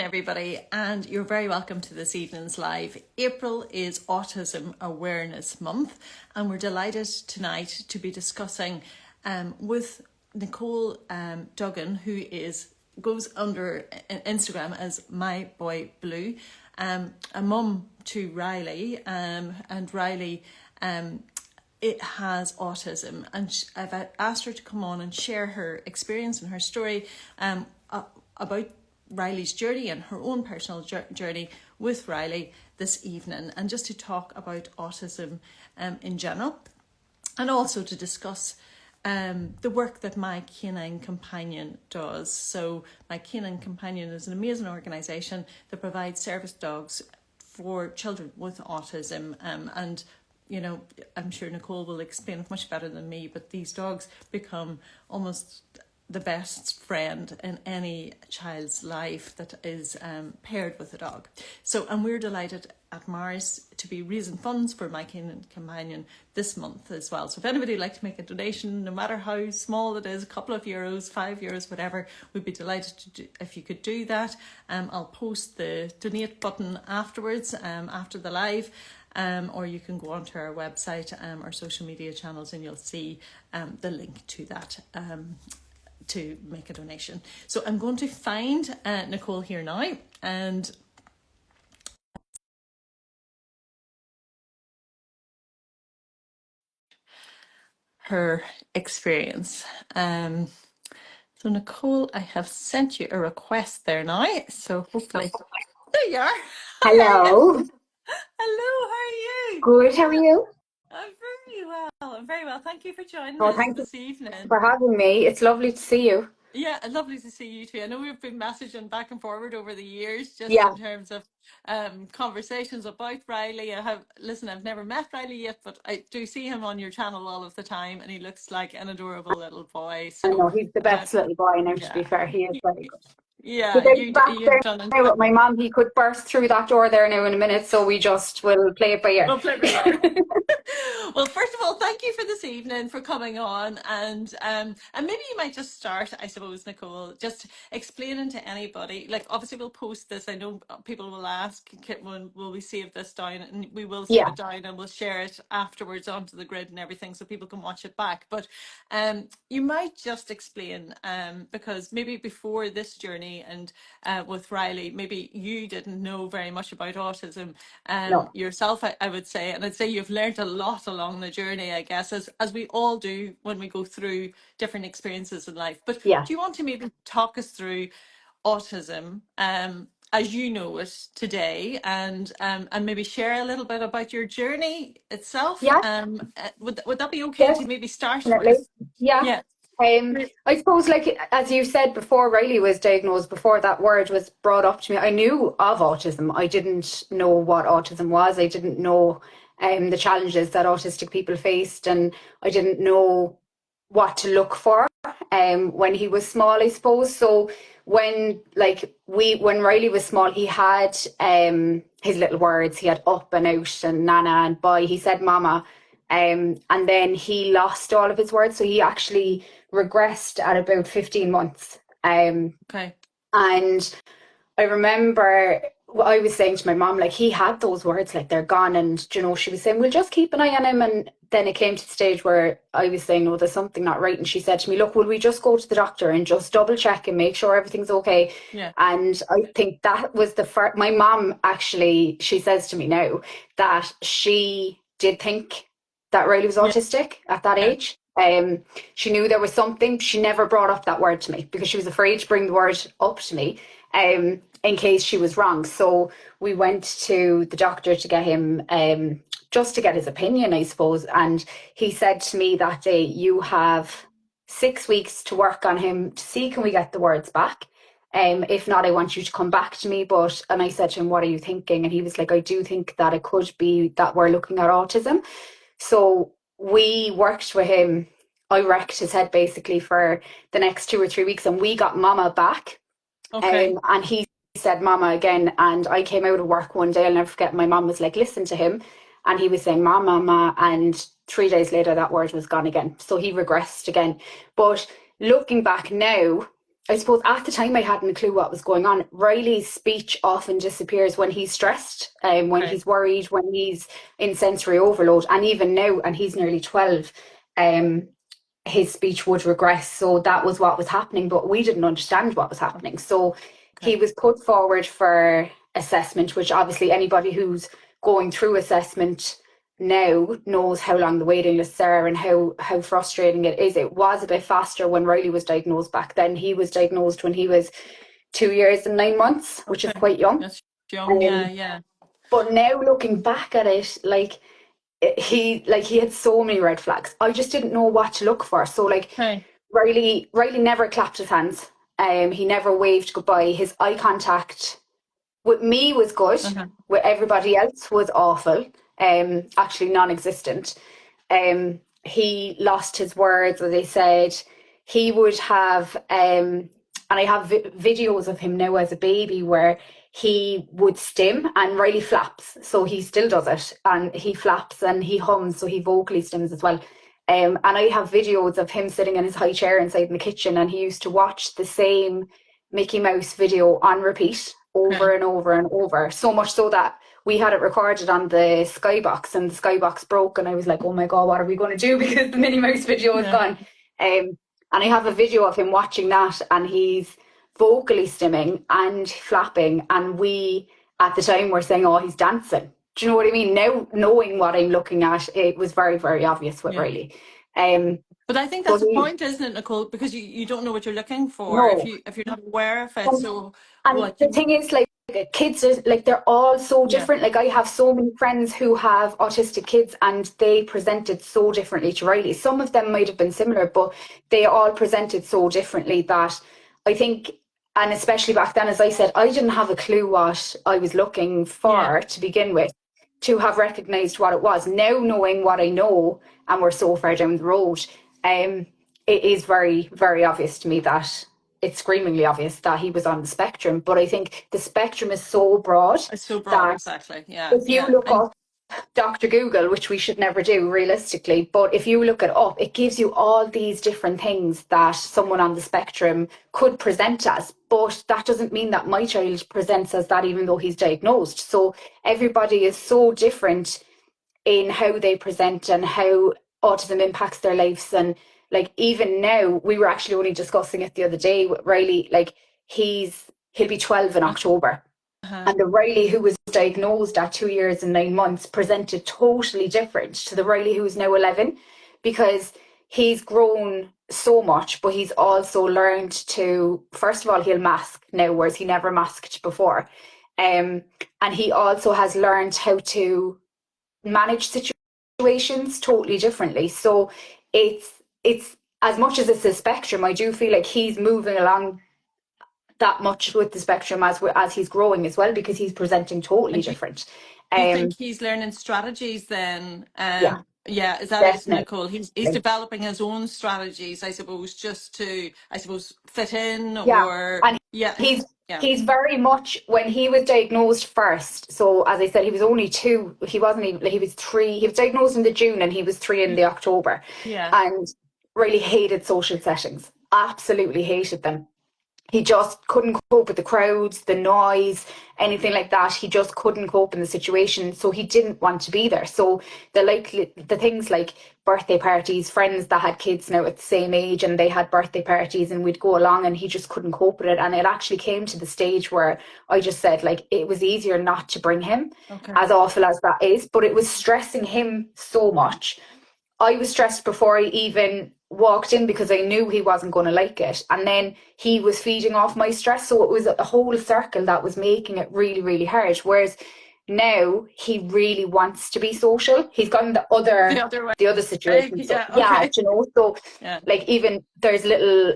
Everybody, and you're very welcome to this evening's live. April is Autism Awareness Month, and we're delighted tonight to be discussing with Nicole Duggan, who goes under Instagram as My Boy Blue, a mum to Riley, and Riley it has autism, and I've asked her to come on and share her experience and her story about Riley's journey and her own personal journey with Riley this evening, and just to talk about autism in general, and also to discuss the work that My Canine Companion does. So My Canine Companion is an amazing organisation that provides service dogs for children with autism, and you know, I'm sure Nicole will explain it much better than me, but these dogs become almost the best friend in any child's life that is paired with a dog. So, and we're delighted at Mars to be raising funds for My Canine Companion this month as well. So if anybody would like to make a donation, no matter how small it is, a couple of euros, €5, whatever, we'd be delighted to do, if you could do that. I'll post the donate button afterwards, after the live. Or you can go onto our website, our social media channels, and you'll see the link to that to make a donation. So I'm going to find Nicole here now, and her experience. So Nicole, I have sent you a request there now, so hopefully there you are. Hello. Hello, how are you? Good, how are you? I'm very well. I'm very well. Thank you for joining Oh, us thank you this evening. for having me. It's lovely to see you. Yeah, lovely to see you too. I know we've been messaging back and forward over the years, just Yeah, in terms of conversations about Riley. I've never met Riley yet, but I do see him on your channel all of the time, and he looks like an adorable little boy. I So, know he's the best little boy now, to be yeah, fair. He is very good. yeah, Without back you've there done now with incredible. my mom, he could burst through that door there now in a minute, so we just will play it by ear. Well, play by ear. Well, first of all, thank you for this evening, for coming on, and maybe you might just start, I suppose, Nicole, just explaining to anybody. Like, obviously, we'll post this. I know people will ask, when will we save this down? And we will save Yeah, it down, and we'll share it afterwards onto the grid and everything, so people can watch it back. But you might just explain, because maybe before this journey and with Riley, maybe you didn't know very much about autism no. yourself, I would say, and I'd say you've learned a lot along the journey, I guess, as we all do when we go through different experiences in life. But Yeah. do you want to maybe talk us through autism as you know it today, and maybe share a little bit about your journey itself? Yeah, Would that be okay to maybe start definitely. with? Yeah. Yeah. I suppose, like as you said before, Riley was diagnosed, before that word was brought up to me, I knew of autism. I didn't know what autism was. I didn't know the challenges that autistic people faced, and I didn't know what to look for when he was small, I suppose. So when Riley was small, he had his little words. He had up and out and nana and bye. He said mama. And then he lost all of his words, so he actually regressed at about 15 months. Okay. And I remember I was saying to my mom, like, he had those words, like, they're gone. And, you know, she was saying, we'll just keep an eye on him. And then it came to the stage where I was saying, no, there's something not right. And she said to me, look, will we just go to the doctor and just double check and make sure everything's okay? Yeah. And I think that was the first, my mom actually, she says to me now that she did think that Riley was Yeah. autistic at that Yeah. age. She knew there was something. She never brought up that word to me because she was afraid to bring the word up to me in case she was wrong. So we went to the doctor to get him, just to get his opinion, I suppose. And he said to me that day, you have 6 weeks to work on him to see, can we get the words back? If not, I want you to come back to me. And I said to him, what are you thinking? And he was like, I do think that it could be that we're looking at autism. So we worked with him. I wrecked his head basically for the next 2 or 3 weeks, and we got mama back. Okay. And he said mama again. And I came out of work one day, I'll never forget, my mom was like, listen to him. And he was saying mama, mama. And 3 days later, that word was gone again. So he regressed again. But looking back now, I suppose at the time I hadn't a clue what was going on. Riley's speech often disappears when he's stressed, when Okay. he's worried, when he's in sensory overload. And even now, and he's nearly 12, um, his speech would regress. So that was what was happening, but we didn't understand what was happening. So he Okay. was put forward for assessment, which obviously anybody who's going through assessment now knows how long the waiting lists are and how frustrating it is. It was a bit faster when Riley was diagnosed back then. He was diagnosed when he was 2 years and 9 months, which is Okay. quite young. That's young. Yeah. Um, Yeah. but now looking back at it, he had so many red flags. I just didn't know what to look for. So like Okay. Riley never clapped his hands. He never waved goodbye. His eye contact with me was good. Uh-huh. With everybody else was awful. Actually non-existent. He lost his words, as I said. He would have, and I have videos of him now as a baby where he would stim and Riley flaps. So he still does it, and he flaps and he hums, so he vocally stims as well. And I have videos of him sitting in his high chair inside in the kitchen, and he used to watch the same Mickey Mouse video on repeat over Okay. and over and over. So much so that we had it recorded on the Skybox, and the Skybox broke, and I was like, oh my God, what are we going to do? Because the Minnie Mouse video is Yeah. gone. And I have a video of him watching that, and he's vocally stimming and flapping. And we, at the time, were saying, oh, he's dancing. Do you know what I mean? Now, knowing what I'm looking at, it was very, very obvious with Yeah. Riley. Um, But I think but that's the he, point, isn't it, Nicole? Because you don't know what you're looking for no. if you're not aware of it. And, So and what the you thing is, like, kids are like, they're all so yeah. different. Like, I have so many friends who have autistic kids, and they presented so differently to Riley. Some of them might have been similar, but they all presented so differently that I think, and especially back then, as I said, I didn't have a clue what I was looking Yeah. for to begin with, to have recognized what it was. Now, knowing what I know, and we're so far down the road, it is very, very obvious to me that it's screamingly obvious that he was on the spectrum. But I think the spectrum is so broad It's so broad, that exactly. Yeah. if you Yeah. look And up Dr. Google, which we should never do realistically, but if you look it up, it gives you all these different things that someone on the spectrum could present as. But that doesn't mean that my child presents as that, even though he's diagnosed. So everybody is so different in how they present and how autism impacts their lives. And like even now, we were actually only discussing it the other day with Riley. Like he'll be 12 in October. uh-huh. And the Riley who was diagnosed at 2 years and 9 months presented totally different to the Riley who is now 11, because he's grown so much, but he's also learned to, first of all, he'll mask now, whereas he never masked before. And he also has learned how to manage situations totally differently. So it's as much as it's a spectrum, I do feel like he's moving along that much with the spectrum as he's growing as well, because he's presenting totally And different. do you think Um, he's learning strategies then? yeah, Yeah, is that it, isn't it, definitely. Nicole? He's developing his own strategies, I suppose, just to, I suppose, fit in Yeah, or and yeah, he's yeah, he's very much, when he was diagnosed first. So as I said, he was only 2. He wasn't even, he was 3. He was diagnosed in the June, and he was 3 in the October, yeah. and really hated social settings. Absolutely hated them. He just couldn't cope with the crowds, the noise, anything like that. He just couldn't cope in the situation, so he didn't want to be there. So the things like birthday parties, friends that had kids now at the same age, and they had birthday parties, and we'd go along, and he just couldn't cope with it. And it actually came to the stage where I just said, like, it was easier not to bring him, Okay. as awful as that is, but it was stressing him so much. I was stressed before I even walked in, because I knew he wasn't going to like it. And then he was feeding off my stress. So it was a whole circle that was making it really, really hard. Whereas now he really wants to be social. He's gone The other way. the other situation. So Yeah, yeah, okay. you know, so Yeah, like even there's little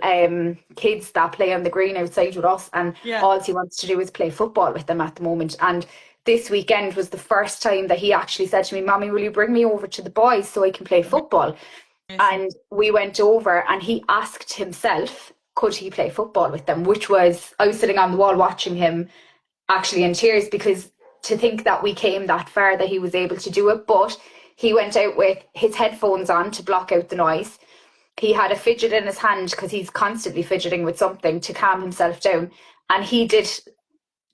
kids that play on the green outside with us, and yeah. all he wants to do is play football with them at the moment. And this weekend was the first time that he actually said to me, Mommy, will you bring me over to the boys so I can play football? Amazing. And we went over, and he asked himself, could he play football with them? Which was, I was sitting on the wall watching him, actually in tears, because to think that we came that far, that he was able to do it. But he went out with his headphones on to block out the noise. he had a fidget in his hand because he's constantly fidgeting with something to calm himself down. And he did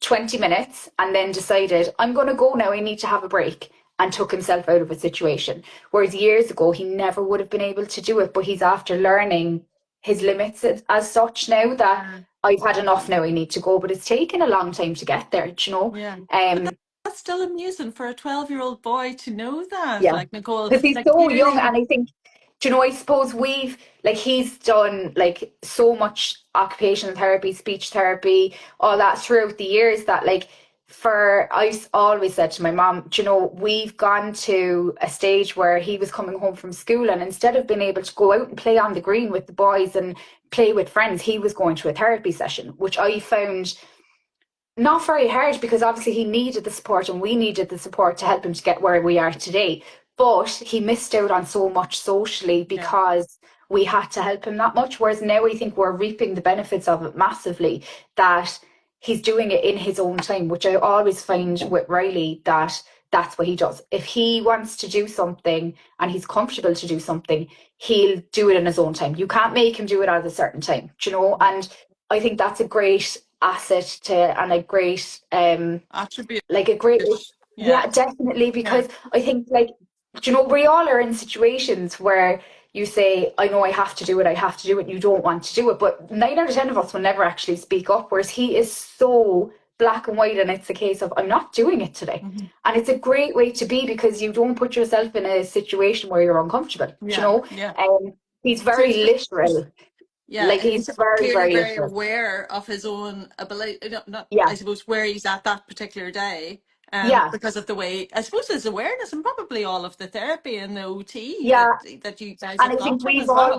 20 minutes and then decided, I'm going to go now, I need to have a break, and took himself out of a situation. Whereas years ago, he never would have been able to do it, but he's after learning his limits as such now that I've had enough now, I need to go. But it's taken a long time to get there, do you know? Yeah. But Um, that's still amusing for a 12-year-old boy to know that. yeah, Like Nicole, because he's like so young, clearly, and I think, do you know, I suppose we've like he's done like so much occupational therapy, speech therapy, all that throughout the years that like for always said to my mom, do you know, we've gone to a stage where he was coming home from school, and instead of being able to go out and play on the green with the boys and play with friends, he was going to a therapy session, which I found not very hard because obviously he needed the support and we needed the support to help him to get where we are today. But he missed out on so much socially yeah, because we had to help him that much. Whereas now I think we're reaping the benefits of it massively, that he's doing it in his own time, which I always find with Riley that that's what he does. If he wants to do something and he's comfortable to do something, he'll do it in his own time. You can't make him do it at a certain time, do you know? And I think that's a great asset to and a great attribute. like a great Yeah, yeah, definitely, yeah. because I think like, do you know, we all are in situations where you say, I know I have to do it, I have to do it, and you don't want to do it, but 9 out of 10 of us will never actually speak up, whereas he is so black and white, and it's a case of I'm not doing it today. Hmm. And it's a great way to be because you don't put yourself in a situation where you're uncomfortable, do you Yeah, know? yeah. He's So very literal, yeah, like and he's he's very, clearly very very literal. aware of his own ability, not Yeah, I suppose where he's at that particular day, yeah. because of the way I suppose his awareness and probably all of the therapy and the OT Yeah, that you guys and have I got think from as well.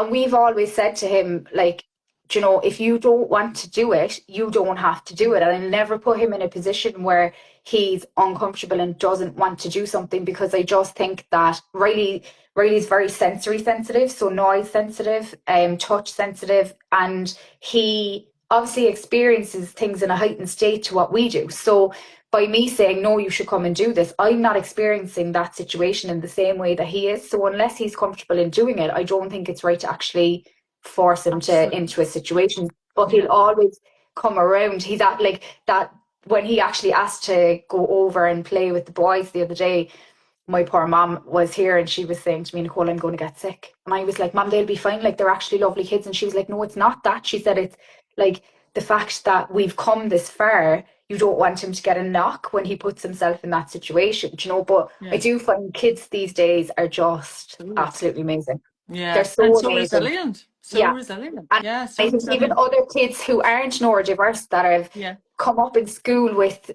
we've always said to him, like, do you know, if you don't want to do it, you don't have to do it. And I never put him in a position where he's uncomfortable and doesn't want to do something because I just think that Riley's very sensory sensitive, so noise sensitive, touch sensitive, and he obviously experiences things in a heightened state to what we do. So by me saying, no, you should come and do this, I'm not experiencing that situation in the same way that he is. So unless he's comfortable in doing it, I don't think it's right to actually force him to Absolutely. into a situation. But he'll Yeah. always come around. He's at like that when he actually asked to go over and play with the boys the other day, my poor mom was here and she was saying to me, Nicole, I'm going to get sick. And I was like, Mom, they'll be fine. Like, they're actually lovely kids. And she was like, no, it's not that. She said, it's like the fact that we've come this far, you don't want him to get a knock when he puts himself in that situation, do you know? But I Yeah. do find kids these days are just Absolutely. absolutely amazing. They're Yeah. And so so amazing. resilient. So Yeah. resilient. And Yeah, I so think even resilient. other kids who aren't neurodiverse that have Yeah. come up in school with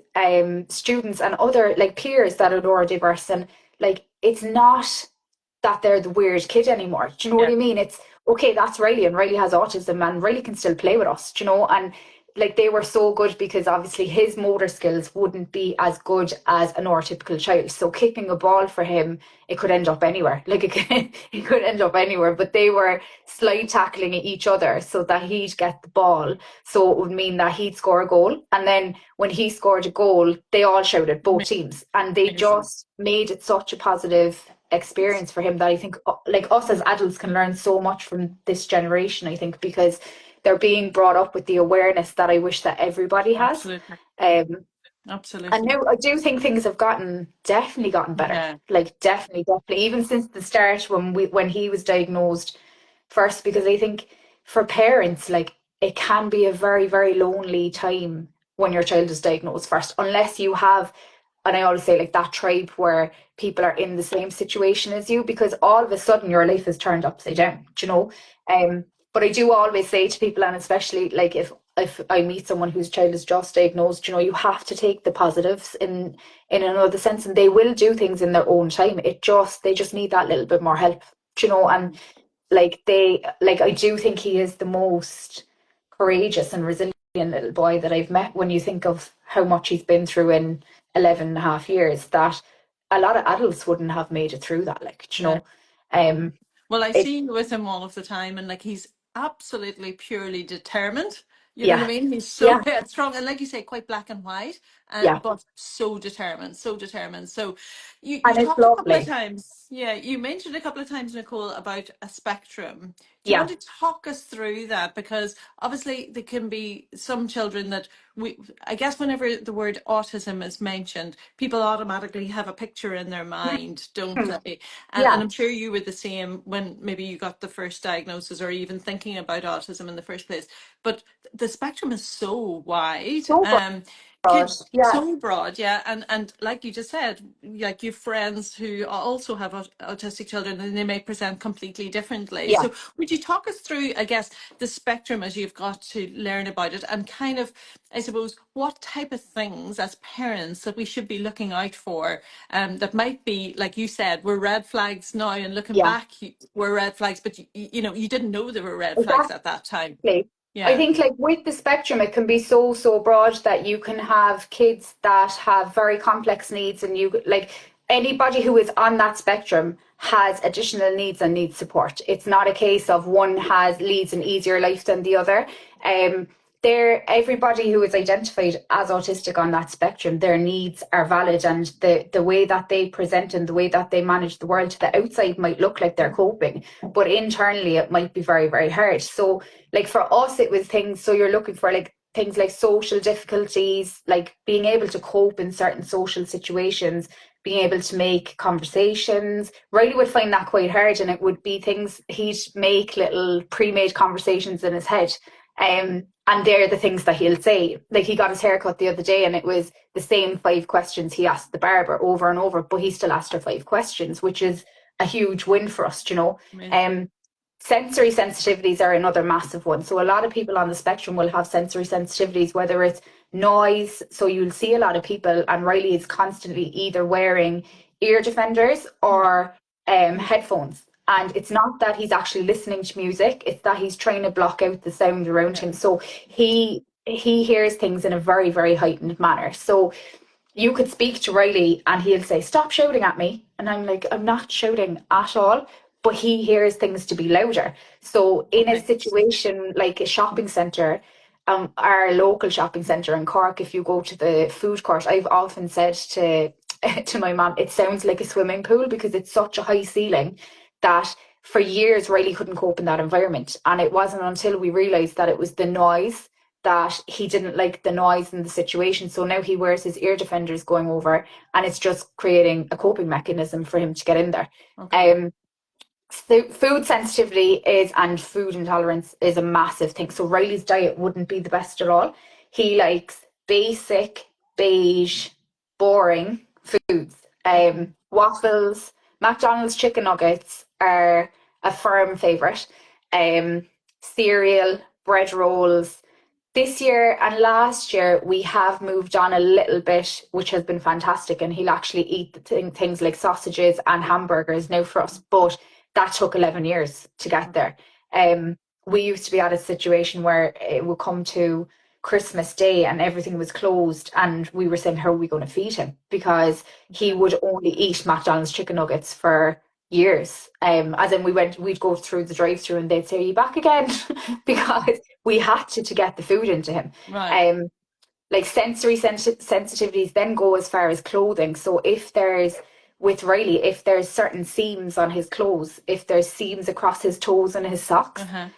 students and other like peers that are neurodiverse, and like it's not that they're the weird kid anymore. Do you know what Yeah. I mean? It's okay, that's Riley and Riley has autism and Riley can still play with us, do you know? And like they were so good because obviously his motor skills wouldn't be as good as a neurotypical child. So kicking a ball for him, it could end up anywhere. Like it could end up anywhere. But they were slide tackling each other so that he'd get the ball. So it would mean that he'd score a goal. And then when he scored a goal, they all shouted, both teams. And they Amazing. just made it such a positive experience for him that I think like us as adults can learn so much from this generation, I think, because they're being brought up with the awareness that I wish that everybody has. Absolutely. Um, and Absolutely. now I do think things have definitely gotten better. Yeah. Like definitely, even since the start when he was diagnosed first, because I think for parents, like it can be a very, very lonely time when your child is diagnosed first, unless you have, and I always say like that tribe where people are in the same situation as you, because all of a sudden your life is turned upside down, do you know? But I do always say to people, and especially like if I meet someone whose child is just diagnosed, you know, you have to take the positives in another sense, and they will do things in their own time. They just need that little bit more help, do you know? And like I do think he is the most courageous and resilient little boy that I've met when you think of how much he's been through in 11 and a half years, that a lot of adults wouldn't have made it through that, like, do you Yeah. know? Um Well, I it see you with him all of the time, and like he's absolutely purely determined, You know what I Yeah. mean? He's so Yeah. headstrong and, like you say, quite black and white, Yeah. but so determined, so determined. So you And it's talked a couple of lovely. times, yeah, you mentioned a couple of times, Nicole, about a spectrum. Do you want Yeah. to talk us through that? Because obviously there can be some children that I guess whenever the word autism is mentioned, people automatically have a picture in their mind, don't Mhm. they? And Yeah. I'm sure you were the same when maybe you got the first diagnosis or even thinking about autism in the first place. But the spectrum is so wide. So broad. Yeah. So broad, yeah, and like you just said, like you've friends who also have autistic children, and they may present completely differently. Yeah. So, would you talk us through, I guess, the spectrum as you've got to learn about it, and kind of, I suppose, what type of things as parents that we should be looking out for, that might be, like you said, were red flags now, and looking Yeah. back, were red flags, but you know, you didn't know there were red flags Exactly. at that time. I Yeah. think like with the spectrum, it can be so, so broad that you can have kids that have very complex needs, and you like anybody who is on that spectrum has additional needs and needs support. It's not a case of one has leads an easier life than the other. Um, everybody who is identified as autistic on that spectrum, their needs are valid, and the way that they present and the way that they manage the world to the outside might look like they're coping, but internally it might be very, very hard. So like for us it was things, so you're looking for like things like social difficulties, like being able to cope in certain social situations, being able to make conversations. Riley would find that quite hard, and it would be things, he'd make little pre-made conversations in his head, and they're the things that he'll say. Like he got his haircut the other day and it was the same 5 questions he asked the barber over and over, but he still asked her 5 questions, which is a huge win for us, you know. Amazing. um Sensory sensitivities are another massive one. So a lot of people on the spectrum will have sensory sensitivities, whether it's noise. So you'll see a lot of people, and Riley is constantly either wearing ear defenders or headphones. And it's not that he's actually listening to music, it's that he's trying to block out the sound around Yeah. him. So he hears things in a very, very heightened manner. So you could speak to Riley and he'll say, "Stop shouting at me." And I'm like, "I'm not shouting at all." But he hears things to be louder. So in a Okay. situation like a shopping centre, our local shopping centre in Cork, if you go to the food court, I've often said to to my mum, it sounds like a swimming pool because it's such a high ceiling that for years Riley couldn't cope in that environment. And it wasn't until we realised that it was the noise, that he didn't like the noise in the situation. So now he wears his ear defenders going over, and it's just creating a coping mechanism for him to get in there. Okay. Um, food sensitivity is, and food intolerance is a massive thing. So Riley's diet wouldn't be the best at all. He likes basic, beige, boring foods. Okay. Waffles, McDonald's chicken nuggets are a firm favourite. Cereal, bread rolls. This year and last year, we have moved on a little bit, which has been fantastic. And he'll actually eat the things like sausages and hamburgers now for us. But that took 11 years to get there. We used to be at a situation where it would come to Christmas Day and everything was closed. And we were saying, how are we going to feed him? Because he Okay. would only eat McDonald's chicken nuggets for years. As in we'd go through the drive through and they'd say, "Are you back again?" because we had to get the food into him. Right. Um, like sensory sensitivities then go as far as clothing. So if there's, with Riley, if there's certain seams on his clothes, if there's seams across his toes and his socks, Uh-huh.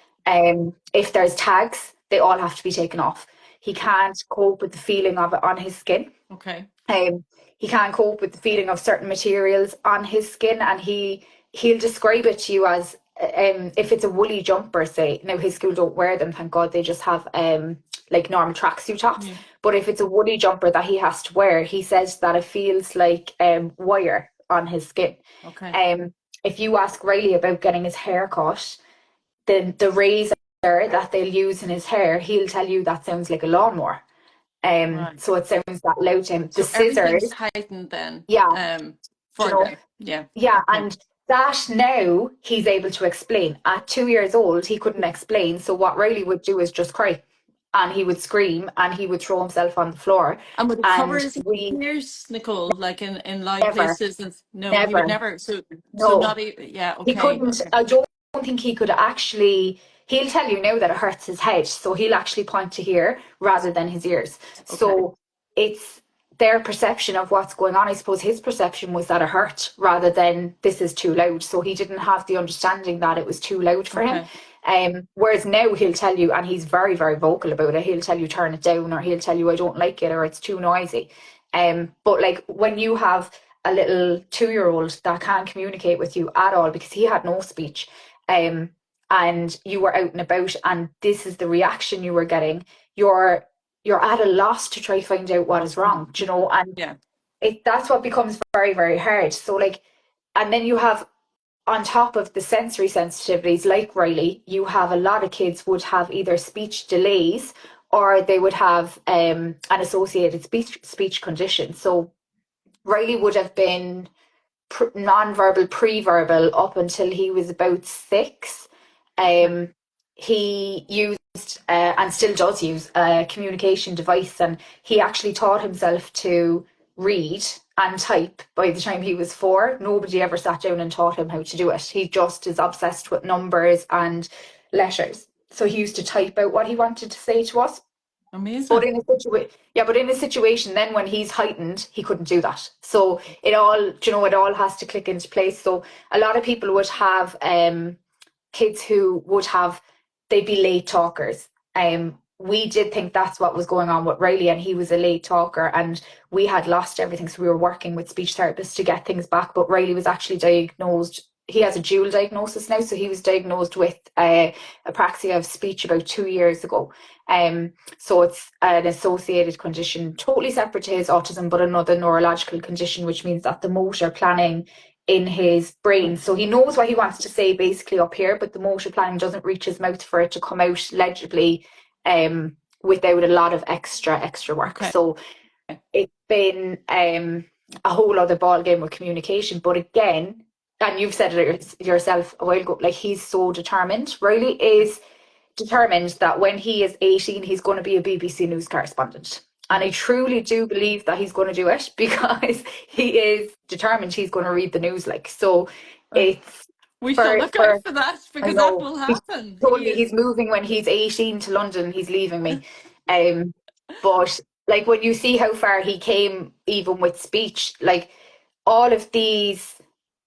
if there's tags, they all have to be taken off. He can't cope with the feeling of it on his skin. Okay. Um, he can't cope with the feeling of certain materials on his skin, and he'll describe it to you as if it's a woolly jumper, say. Now his school don't wear them, thank God. They just have like normal tracksuit tops. Yeah. But if it's a woolly jumper that he has to wear, he says that it feels like wire on his skin. Okay. If you ask Riley about getting his hair cut, the razor that they'll use in his hair, he'll tell you that sounds like a lawnmower. Right. So it sounds that loud to him. The So everything's scissors, heightened then, yeah, for you know, now. Yeah. yeah, Okay. and that now he's able to explain. At 2 years old, he couldn't explain. So what Riley would do is just cry, and he would scream, and he would throw himself on the floor. And would it cover And his we ears, Nicole, like in loud never, places? And no, he would never, never. So no, not even. Yeah. he Okay. couldn't. Okay. I don't think he could actually. he'll tell you now that it hurts his head. So he'll actually point to here rather than his ears. Okay. So it's their perception of what's going on. I suppose his perception was that it hurt rather than this is too loud. So he didn't have the understanding that it was too loud for him. Okay. Whereas now he'll tell you, and he's very, very vocal about it, he'll tell you turn it down, or he'll tell you I don't like it, or it's too noisy. But like when you have a little 2-year-old that can't communicate with you at all because he had no speech, and you were out and about, and this is the reaction you were getting, you're at a loss to try find out what is wrong, do you know? And Yeah. that's what becomes very, very hard. So like, and then you have on top of the sensory sensitivities, like Riley, you have a lot of kids would have either speech delays or they would have an associated speech condition. So Riley would have been non-verbal, pre-verbal up until he was about 6. Um, he used and still does use a communication device, and he actually taught himself to read and type by the time he was 4. Nobody ever sat down and taught him how to do it. He just is obsessed with numbers and letters. So he used to type out what he wanted to say to us. But Amazing. in a situation, yeah, but in a situation, then when he's heightened, he couldn't do that. So it all, it all has to click into place. So a lot of people would have kids who would have, they'd be late talkers. We did think that's what was going on with Riley, and he was a late talker, and we had lost everything. So we were working with speech therapists to get things back. But Riley was actually diagnosed. He has a dual diagnosis now, so he was diagnosed with apraxia of speech about 2 years ago. So it's an associated condition, totally separate to his autism, but another neurological condition, which means that the motor planning in his brain. So he knows what he wants to say basically up here, but the motor planning doesn't reach his mouth for it to come out legibly without a lot of extra work. Okay. So it's been a whole other ball game with communication. But again, and you've said it yourself a while ago, like he's so determined. Riley is determined that when he is 18, he's going to be a BBC News correspondent. And I truly do believe that he's going to do it because he is determined he's going to read the news. Like, so it's We shall look out for for that I because that know will he's happen. told He me is. he's moving when he's 18 to London. He's leaving me. Um, but like when you see how far he came, even with speech, like all of these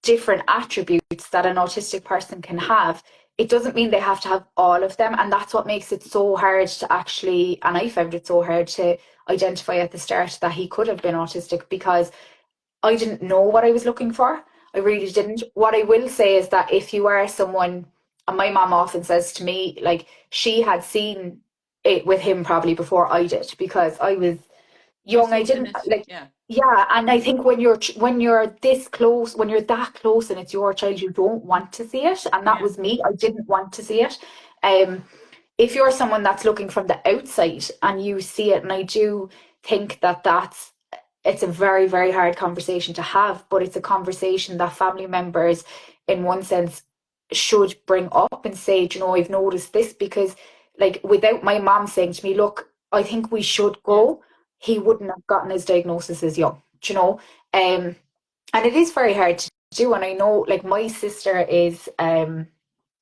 different attributes that an autistic person can have, it doesn't mean they have to have all of them. And that's what makes it so hard to actually, and I found it so hard to identify at the start that he could have been autistic because I didn't know what I was looking for. I really didn't. What I will say is that if you are someone, and my mom often says to me, like she had seen it with him probably before I did because I was You're young. I so didn't finished. like, Yeah. yeah. And I think when you're this close, when you're that close, and it's your child, you don't want to see it. And that Yeah. was me. I didn't want to see it. Um, if you're someone that's looking from the outside and you see it, and I do think that it's a very, very hard conversation to have, but it's a conversation that family members, in one sense, should bring up and say, "Do you know, I've noticed this," because, like, without my mom saying to me, "Look, I think we should Yeah. go," he wouldn't have gotten his diagnosis as young, do you know? And it is very hard to do. And I know, like, my sister is an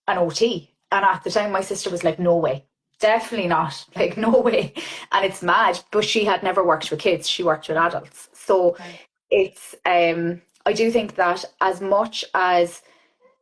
OT. And at the time, my sister was like, no way, definitely not. Like, no way. And it's mad. But she had never worked with kids, she worked with adults. So Okay. it's, I do think that as much as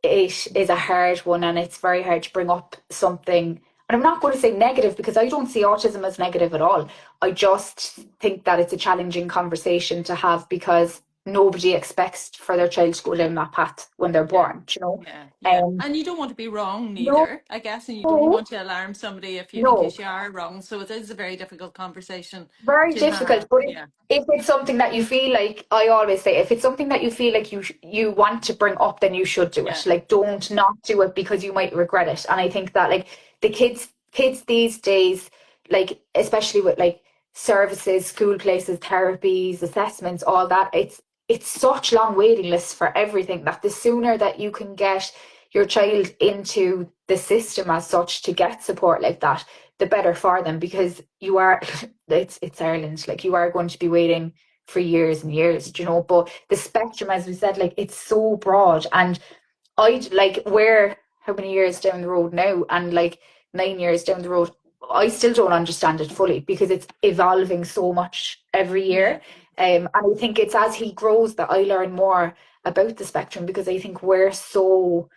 it is a hard one and it's very hard to bring up something, and I'm not going to say negative because I don't see autism as negative at all. I just think that it's a challenging conversation to have because nobody expects for their child to go down that path when they're Yeah. born, you know? Yeah. Yeah. Um, And you don't want to be wrong no, neither, I guess, and you don't want to alarm somebody if you in no, case you are wrong. So it is a very difficult conversation very to difficult. have. But Yeah. if it's something that you feel like, I always say, if it's something that you feel like you want to bring up, then you should do Yeah. it. Like, don't not do it because you might regret it. And I think that like the kids these days, like especially with like services, school places, therapies, assessments, all that, it's such long waiting lists for everything that the sooner that you can get your child into the system as such to get support like that, the better for them because you are it's Ireland, like you are going to be waiting for years and years, you know. But the spectrum, as we said, like it's so broad, and I'd like we're how many years down the road now, and like 9 years down the road, I still don't understand it fully because it's evolving so much every Yeah. year. And I think it's as he grows that I learn more about the spectrum, because I think we're so,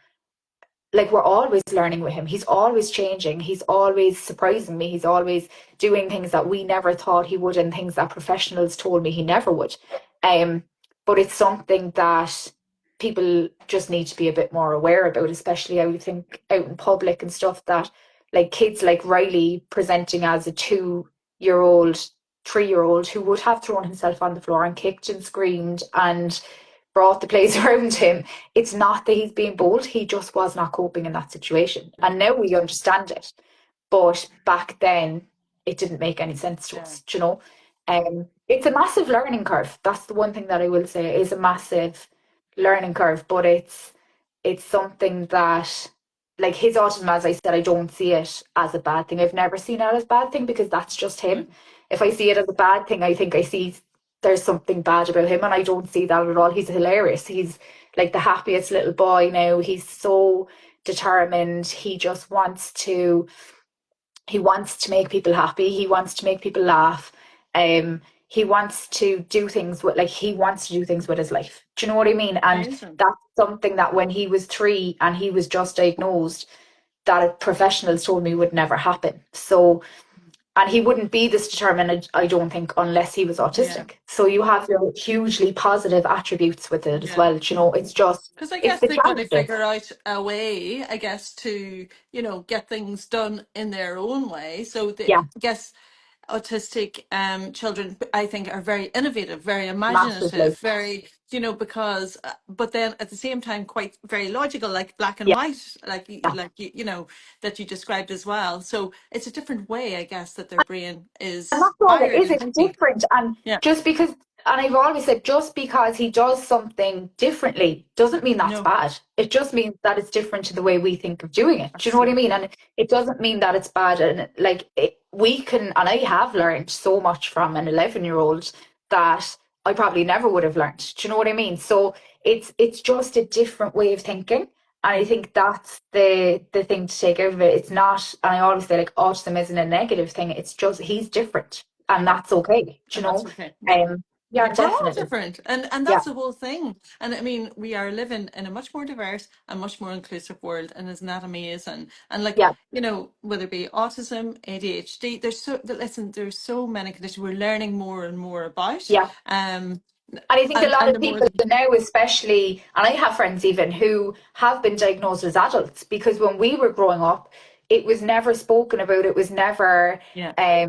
like, we're always learning with him. He's always changing. He's always surprising me. He's always doing things that we never thought he would and things that professionals told me he never would. Um, but it's something that people just need to be a bit more aware about, especially I would think out in public and stuff, that like kids like Riley presenting as a 2 year old, 3 year old who would have thrown himself on the floor and kicked and screamed and brought the place around him. It's not that he's being bold, he just was not coping in that situation. And now we understand it. But back then, it didn't make any sense to Yeah. us, you know? It's a massive learning curve. That's the one thing that I will say, is a massive learning curve, but it's something that, like his autism, as I said, I don't see it as a bad thing. I've never seen it as a bad thing because that's just him. If I see it as a bad thing, I think I see there's something bad about him, and I don't see that at all. He's hilarious. He's like the happiest little boy now. He's so determined. He wants to make people happy. He wants to make people laugh. He wants to do things with, like, he wants to do things with his life. Do you know what I mean? And Amazing. that's something that when he was 3 and he was just diagnosed, that professionals told me would never happen. So, and he wouldn't be this determined, I don't think, unless he was Yeah. autistic. So you have your hugely positive attributes with it as Yeah. well. You know, Because I it's guess the they've got to challenges. figure out a way, I guess, to, get things done in their own way. So Yeah, I guess autistic children, I think, are very innovative, very massively. imaginative, very, because, but then at the same time, quite very logical, like black and Yeah. white, that you described as well. So it's a different way, I guess, that their brain And is that's all it wired is. and It's thinking. different. And Yeah. just because, and I've always said, just because he does something differently doesn't mean that's No, bad. It just means that it's different to the way we think of doing it. Do you know what I mean? absolutely. And it doesn't mean that it's bad. And like, we can, and I have learned so much from an 11-year-old that I probably never would have learned. Do you know what I mean? So it's just a different way of thinking. And I Yeah. think that's the thing to take out of it. It's not, and I always say, like, autism isn't a negative thing. It's just he's different, and Yeah. that's okay. Do you And that's know? okay. Yeah. Yeah, We're all definitely. different, and Yeah, that's the whole thing. And I mean, we are living in a much more diverse and much more inclusive world, and isn't that amazing? And like, yeah, whether it be autism, ADHD, listen, there's so many conditions we're learning more and more about. yeah. Um, And I think a lot and of the more people that now, especially, and I have friends even who have been diagnosed as adults, because when we were growing up, it was never spoken about. It was never, yeah,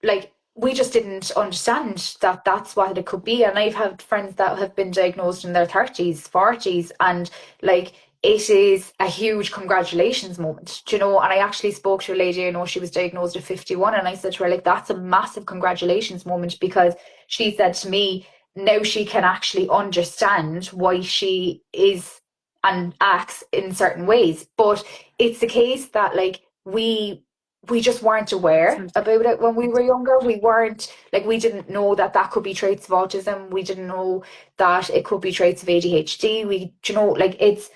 like, we just didn't understand that that's what it could be. And I've had friends that have been diagnosed in their 30s, 40s, and like, it is a huge congratulations moment, do you know? And I actually spoke to a lady, I know she was diagnosed at 51, and I said to her, like, that's a massive congratulations moment, because she said to me, now she can actually understand why she is and acts in certain ways. But it's the case that, like, we just weren't aware absolutely. about it when we were younger. We weren't, like, we didn't know that that could be traits of autism. We didn't know that it could be traits of ADHD. We, you know, like, it's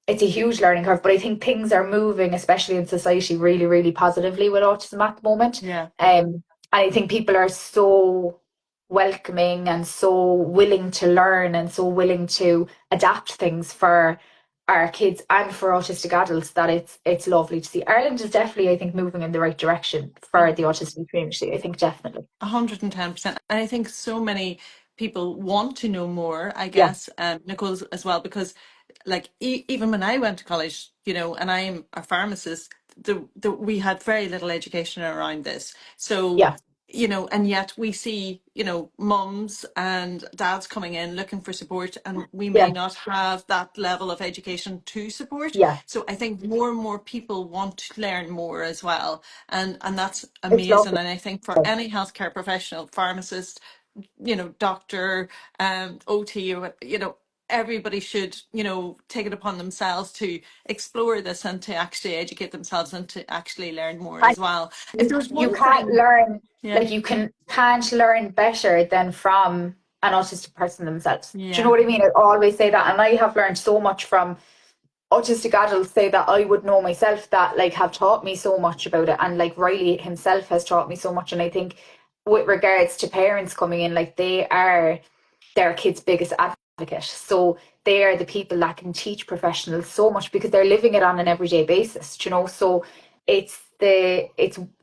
a huge learning curve, but I think things are moving, especially in society, really, really positively with autism at the moment. Yeah. And I think people are so welcoming and so willing to learn and so willing to adapt things for our kids and for autistic adults, that it's lovely to see. Ireland is definitely, I think, moving in the right direction for the autistic community. I think definitely. 110%. And I think so many people want to know more, I Yeah, guess, Nicole as well, because like even when I went to college, and I'm a pharmacist, we had very little education around this. So, yeah, and yet we see, mums and dads coming in looking for support, and we may yeah, not have that level of education to support. yeah. So I think more and more people want to learn more as well. And that's It's amazing. lovely. And I think for any healthcare professional, pharmacist, doctor, OT, or everybody should, take it upon themselves to explore this and to actually educate themselves and to actually learn more And as well. If you there was you one can't thing, learn, yeah, like, you can't learn better than from an autistic person themselves. Do you know yeah, what I mean? I always say that, and I have learned so much from autistic adults say that I would know myself that like have taught me so much about it, and like Riley himself has taught me so much. And I think with regards to parents coming in, like they are their kids' biggest advocate. So they are the people that can teach professionals so much because they're living it on an everyday basis, you know. So it's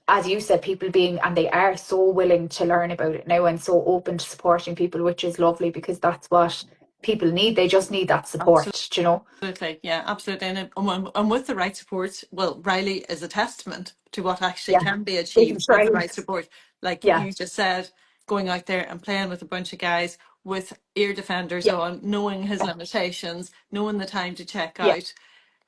as you said, people being, and they are so willing to learn about it now and so open to supporting people, which is lovely because that's what people need. They just need that support, you know. Absolutely, yeah, absolutely. And with the right support, well, Riley is a testament to what actually Yeah. can be Big achieved with the trying. right support. Like Yeah. you just said, going out there and playing with a bunch of guys with ear defenders Yeah. on, knowing his limitations, knowing the time to check Yeah. out,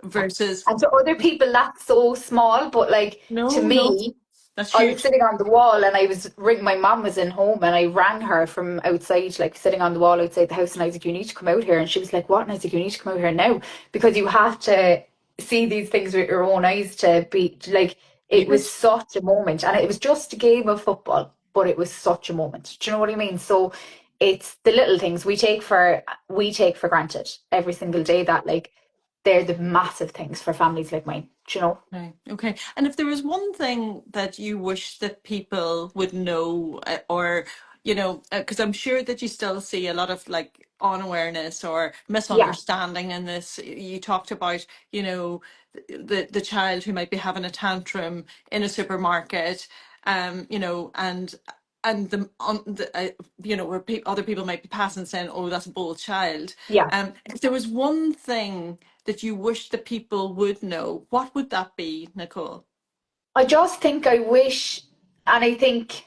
versus And to other people, that's so small, but like to no, no, me, that's I was huge. sitting on the wall and I was ring. My mom was in home and I rang her from outside, like sitting on the wall outside the house. And I was like, "You need to come out here." And she was like, "What?" And I was like, "You need to come out here now because you have to see these things with your own eyes to be like." It was Yes. such a moment, and it was just a game of football, but it was such a moment. Do you know what I mean? So it's the little things we take for granted every single day that like they're the massive things for families like mine. Do you know? Right. Okay. And if there was one thing that you wish that people would know, or, because I'm sure that you still see a lot of like unawareness or Yeah, misunderstanding in this. You talked about, the child who might be having a tantrum in a supermarket, and where other people might be passing saying, "Oh, that's a bold child." yeah. If there was one thing that you wish that people would know, what would that be, Nicole? I just think I wish, and I think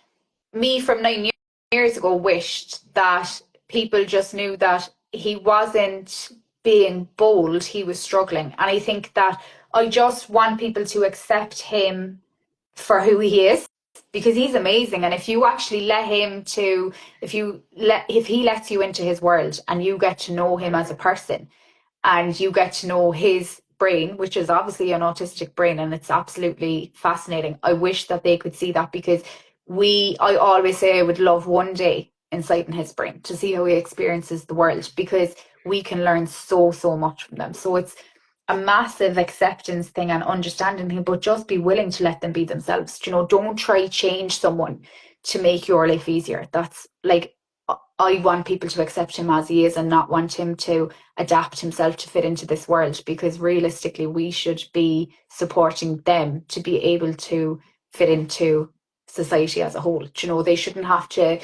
me from 9 years ago wished that people just knew that he wasn't being bold, he was struggling. And I think that I just want people to accept him for who he is because he's amazing. And if you actually let him to, if he lets you into his world and you get to know him as a person, and you get to know his brain, which is obviously an autistic brain, and it's absolutely fascinating. I wish that they could see that because I always say I would love one day inside in his brain to see how he experiences the world because we can learn so, so much from them. So it's a massive acceptance thing and understanding thing, but just be willing to let them be themselves. You know, don't try change someone to make your life easier. That's like I want people to accept him as he is and not want him to adapt himself to fit into this world because realistically we should be supporting them to be able to fit into society as a whole. Do you know, they shouldn't have to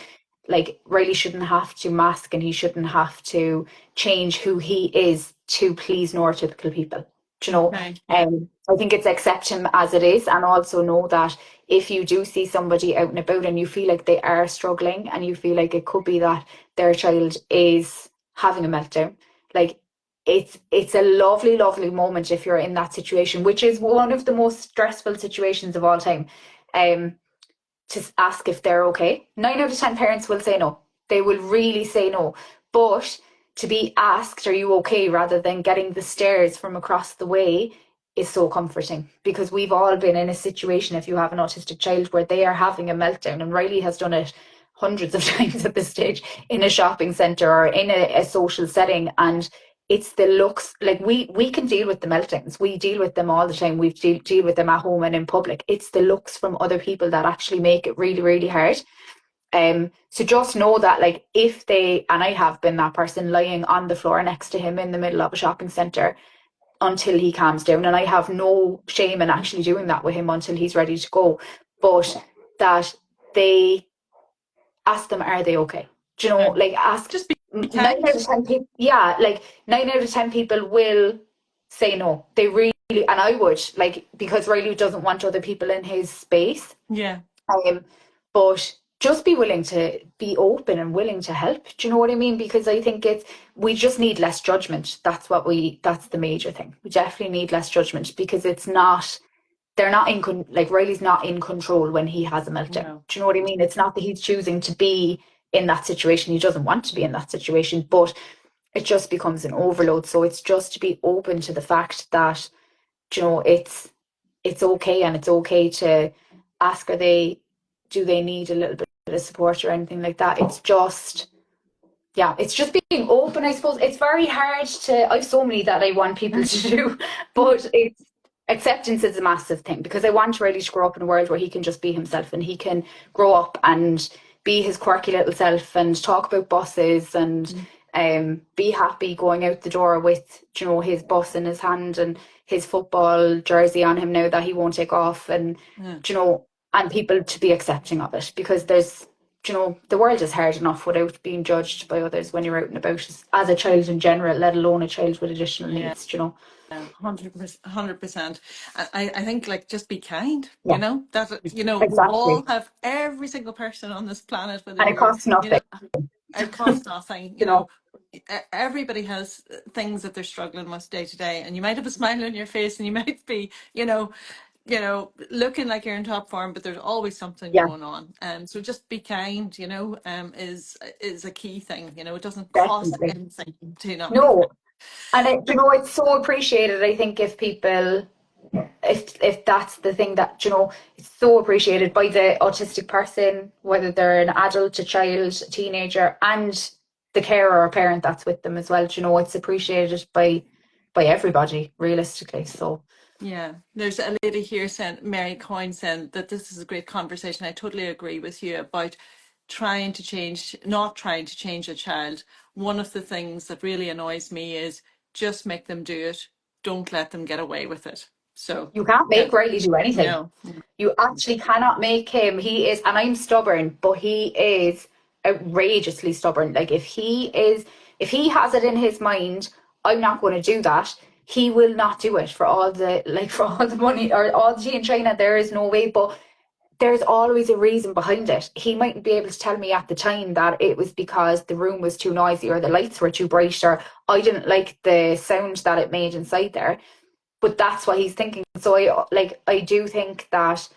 like Riley shouldn't have to mask and he shouldn't have to change who he is to please neurotypical people. Do you know? Okay, yeah. I think it's accept him as it is and also know that if you do see somebody out and about and you feel like they are struggling and you feel like it could be that their child is having a meltdown, like it's a lovely, lovely moment if you're in that situation, which is one of the most stressful situations of all time. Um, to ask if they're okay. 9 out of 10 parents will say no. They will really say no. But to be asked, are you okay, rather than getting the stares from across the way is so comforting because we've all been in a situation, if you have an autistic child, where they are having a meltdown. And Riley has done it hundreds of times at this stage in a shopping centre or in a social setting. And it's the looks, like we can deal with the meltdowns, we deal with them all the time, we deal with them at home and in public. It's the looks from other people that actually make it really, really hard. So just know that, like, if they, and I have been that person lying on the floor next to him in the middle of a shopping centre until he calms down, and I have no shame in actually doing that with him until he's ready to go, but that they ask them, are they okay? Do you know, Okay. like ask Just be nine kind. out of 10 people, yeah, like 9 out of 10 people will say no. They really, and I would, like, because Riley doesn't want other people in his space. Yeah. Um, but just be willing to be open and willing to help. Do you know what I mean? Because I think we just need less judgment. That's the major thing. We definitely need less judgment because they're not like Riley's not in control when he has a meltdown. No. Do you know what I mean? It's not that he's choosing to be in that situation. He doesn't want to be in that situation, but it just becomes an overload. So it's just to be open to the fact that, you know, it's okay, and it's okay to ask, do they need a little bit of support or anything like that. It's just yeah, it's just being open, I suppose. It's very hard to, I've so many that I want people to do, but it's acceptance is a massive thing because I want Riley to grow up in a world where he can just be himself and he can grow up and be his quirky little self and talk about buses and be happy going out the door with, you know, his bus in his hand and his football jersey on him now that he won't take off and, Yeah. you know, and people to be accepting of it because there's, you know, the world is hard enough without being judged by others when you're out and about as a child in general, let alone a child with additional Yeah. needs, you know. Yeah, 100%, 100%. I think like just be kind, Yeah, that, we all exactly. have every single person on this planet, whether And it you're, costs nothing, it costs nothing, you know. everybody has things that they're struggling with day to day, and you might have a smile on your face and you might be, looking like you're in top form, but there's always something Yeah, going on. So just be kind, is a key thing. It doesn't cost definitely. anything to not be No. And it, you know, it's so appreciated, I think, if people if that's the thing that, you know, it's so appreciated by the autistic person, whether they're an adult, a child, a teenager, and the carer or parent that's with them as well. You know, it's appreciated by everybody realistically. So Yeah, there's a lady here saying, Mary Coyne saying that this is a great conversation. I totally agree with you about not trying to change a child. One of the things that really annoys me is just make them do it. Don't let them get away with it. So, you can't yeah, make Riley do anything. no, You actually cannot make him. He is, and I'm stubborn, but he is outrageously stubborn. Like if he has it in his mind, I'm not going to do that. He will not do it for all the for all the money or all the tea in China. There is no way, but there's always a reason behind it. He mightn't be able to tell me at the time that it was because the room was too noisy or the lights were too bright or I didn't like the sound that it made inside there. But that's what he's thinking. So I do think that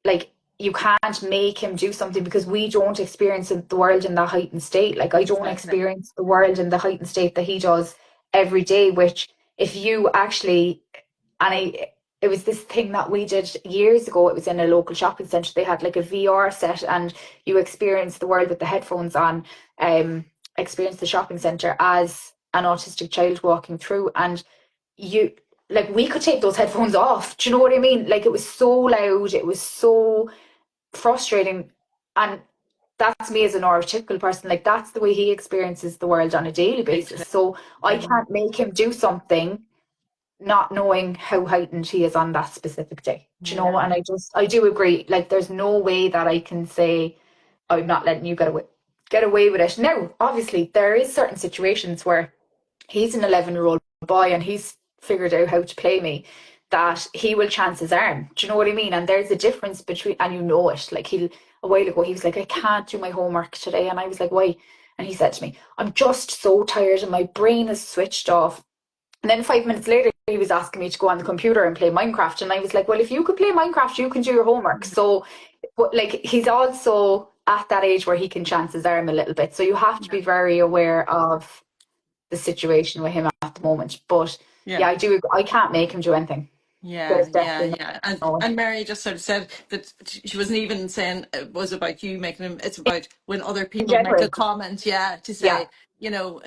like you can't make him do something because we don't experience the world in that heightened state. Like I don't exactly. experience the world in the heightened state that he does every day, which if you actually and I it was this thing that we did years ago. It was in a local shopping centre. They had like a VR set and you experience the world with the headphones on, experience the shopping centre as an autistic child walking through and you like we could take those headphones off. Do you know what I mean? Like it was so loud, it was so frustrating. And that's me as a neurotypical person. Like that's the way he experiences the world on a daily basis. So I Mm, can't make him do something not knowing how heightened he is on that specific day. Do you know? yeah, And I do agree. Like there's no way that I can say I'm not letting you get away with it. Now, obviously, there is certain situations where he's an 11-year-old boy and he's figured out how to play me that he will chance his arm. Do you know what I mean? And there's a difference between, and you know it. Like a while ago, he was like, I can't do my homework today. And I was like, why? And he said to me, I'm just so tired and my brain is switched off. And then 5 minutes later, he was asking me to go on the computer and play Minecraft. And I was like, well, if you could play Minecraft, you can do your homework. So, but like, he's also at that age where he can chance his arm a little bit. So you have to yeah, be very aware of the situation with him at the moment. But yeah. yeah, I can't make him do anything. Yeah, There's yeah, definitely yeah. no. And Mary just sort of said that she wasn't even saying it was about you making them, it's about when other In people make a general, comment, yeah, to yeah. say,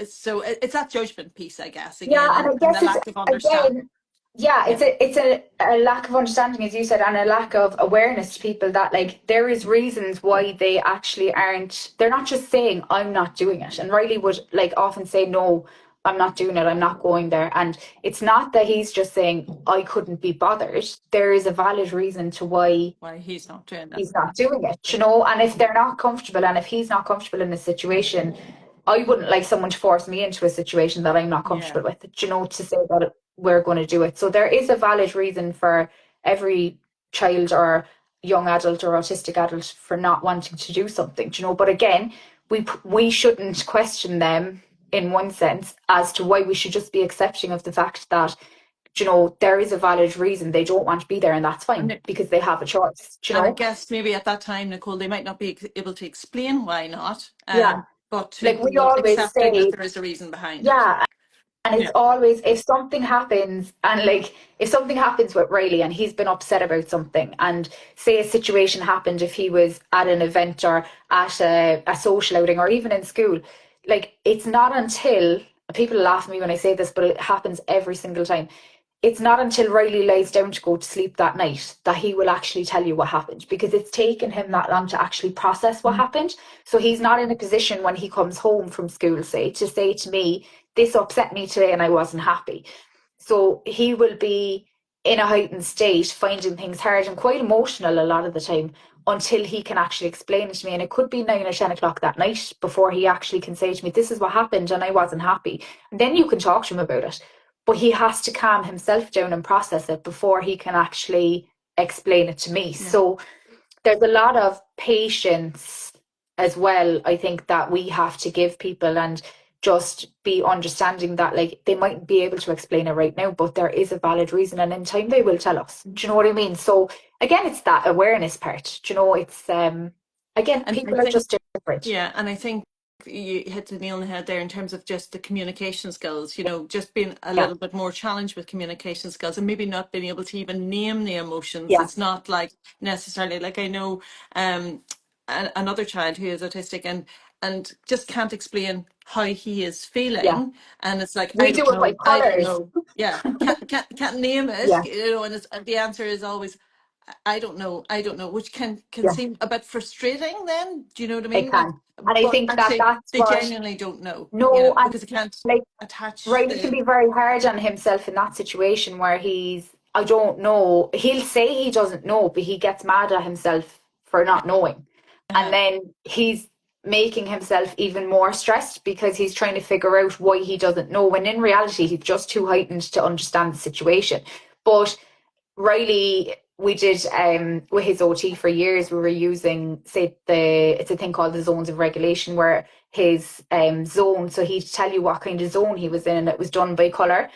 so it's that judgment piece, I guess, Yeah, again, and and, I and the guess it's lack of understanding. again, yeah, Yeah, it's a lack of understanding, as you said, and a lack of awareness to people that like there is reasons why they actually aren't. They're not just saying I'm not doing it, and Riley would like often say no. I'm not doing it. I'm not going there. And it's not that he's just saying I couldn't be bothered. There is a valid reason to why why he's not doing that. he's not doing it, you know. And if they're not comfortable and if he's not comfortable in a situation, I wouldn't like someone to force me into a situation that I'm not Yeah, comfortable with, you know, to say that we're going to do it. So there is a valid reason for every child or young adult or autistic adult for not wanting to do something, you know. But again, we shouldn't question them in one sense as to why we should just be accepting of the fact that you know there is a valid reason they don't want to be there and that's and fine because they have a choice, you I know. guess maybe at that time, Nicole, they might not be able to explain why not, Yeah, but like we to always accepting that say, there is a reason behind it. yeah, and it's Yeah, always if something happens and like if something happens with Riley and he's been upset about something and say a situation happened if he was at an event or at a social outing or even in school, like it's not until people laugh at me when I say this, but it happens every single time. It's not until Riley lays down to go to sleep that night that he will actually tell you what happened, because it's taken him that long to actually process what happened. So he's not in a position when he comes home from school, say, to say to me, this upset me today and I wasn't happy. So he will be in a heightened state, finding things hard and quite emotional a lot of the time until he can actually explain it to me. And it could be 9 or 10 o'clock that night before he actually can say to me, this is what happened and I wasn't happy. And then you can talk to him about it. But he has to calm himself down and process it before he can actually explain it to me. Yeah. So there's a lot of patience as well, I think, that we have to give people, and just be understanding that like they mightn't be able to explain it right now, but there is a valid reason, and in time they will tell us. Do you know what I mean? So again, it's that awareness part. Do you know, it's again, And I people are think, just different. yeah, and I think you hit the nail on the head there in terms of just the communication skills, you know, just being a Yeah, little bit more challenged with communication skills and maybe not being able to even name the emotions. yeah, It's not like necessarily like I know another child who is autistic and just can't explain how he is yeah. feeling. And it's like, We do it by I don't colors. know. Yeah, can't name it, Yeah, you know, and the answer is always I don't know, which can yeah, seem a bit frustrating then. Do you know what I it mean? Like, can. And I but think that actually that's they what, genuinely don't know, you no, know, and because they can't like attach Riley can the be very hard on himself in that situation where he's, I don't know, he'll say he doesn't know, but he gets mad at himself for not knowing. And uh, then he's making himself even more stressed because he's trying to figure out why he doesn't know, when in reality he's just too heightened to understand the situation. But Riley, we did with his OT for years, we were using, say, the it's a thing called the zones of regulation, where his zone, so he'd tell you what kind of zone he was in, and it was done by colour.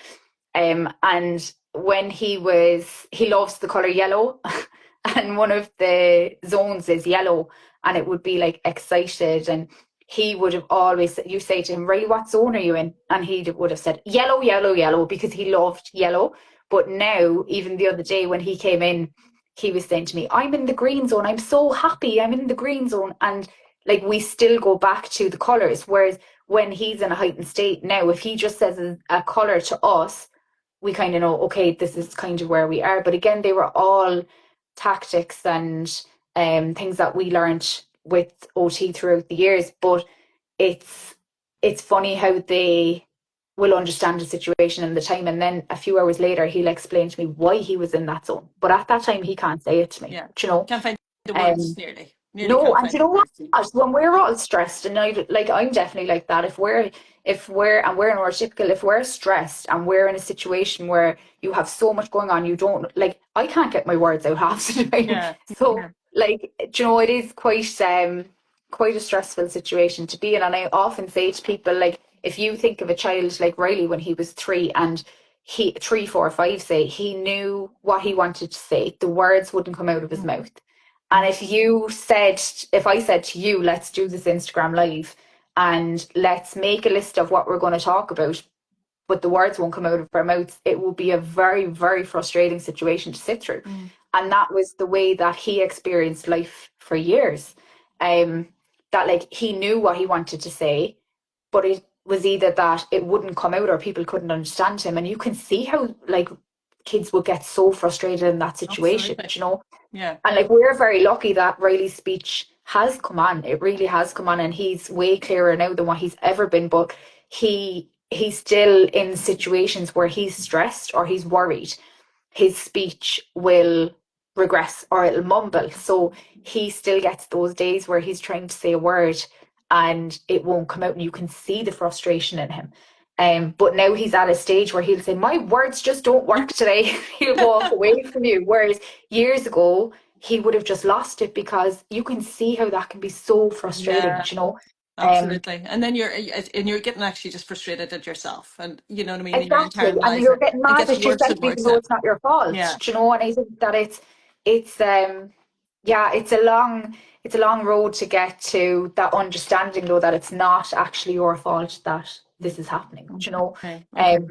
And when he loves the colour yellow, and one of the zones is yellow, and it would be like excited, and he would have always, you say to him, Riley, what zone are you in? And he would have said yellow, yellow, yellow, because he loved yellow. But now, even the other day when he came in, he was saying to me, I'm in the green zone. I'm so happy. I'm in the green zone. And like we still go back to the colours. Whereas when he's in a heightened state now, if he just says a colour to us, we kind of know, okay, this is kind of where we are. But again, they were all tactics and things that we learned with OT throughout the years. But it's it's funny how they will understand the situation and the time, and then a few hours later he'll explain to me why he was in that zone. But at that time he can't say it to me. yeah, Do you know? can't find the words Um, nearly no, can't and find you the know what? words. When we're all stressed, and I'm definitely like that. If we're neurotypical, if we're stressed and we're in a situation where you have so much going on, you don't like. I can't get my words out half the time. Yeah, So like, do you know, it is quite a stressful situation to be in. And I often say to people, like, if you think of a child like Riley when he was 3, and he 3, 4, 5, say, he knew what he wanted to say, the words wouldn't come out of his mouth. And if I said to you, let's do this Instagram live and let's make a list of what we're going to talk about, but the words won't come out of our mouths, it will be a very, very frustrating situation to sit through. mm, And that was the way that he experienced life for years. Um, that like he knew what he wanted to say, but it was either that it wouldn't come out or people couldn't understand him. And you can see how like kids would get so frustrated in that situation, absolutely. you know? Yeah, And like we're very lucky that Riley's speech has come on. It really has come on, and he's way clearer now than what he's ever been. But he's still in situations where he's stressed or he's worried, his speech will regress or it'll mumble. So he still gets those days where he's trying to say a word and it won't come out, and you can see the frustration in him. But now he's at a stage where he'll say, my words just don't work today. He'll walk away from you. Whereas years ago, he would have just lost it, because you can see how that can be so frustrating, yeah, you know? Um, absolutely. And then you're getting actually just frustrated at yourself, and you know what I mean. And you're exactly. And internalizing you're it. getting It mad gets at worse yourself and even worse. though it's not your fault, Yeah. do you know? And I think that it's yeah, it's a long road to get to that understanding, though, that it's not actually your fault that this is happening, you know. Okay. Okay. Um,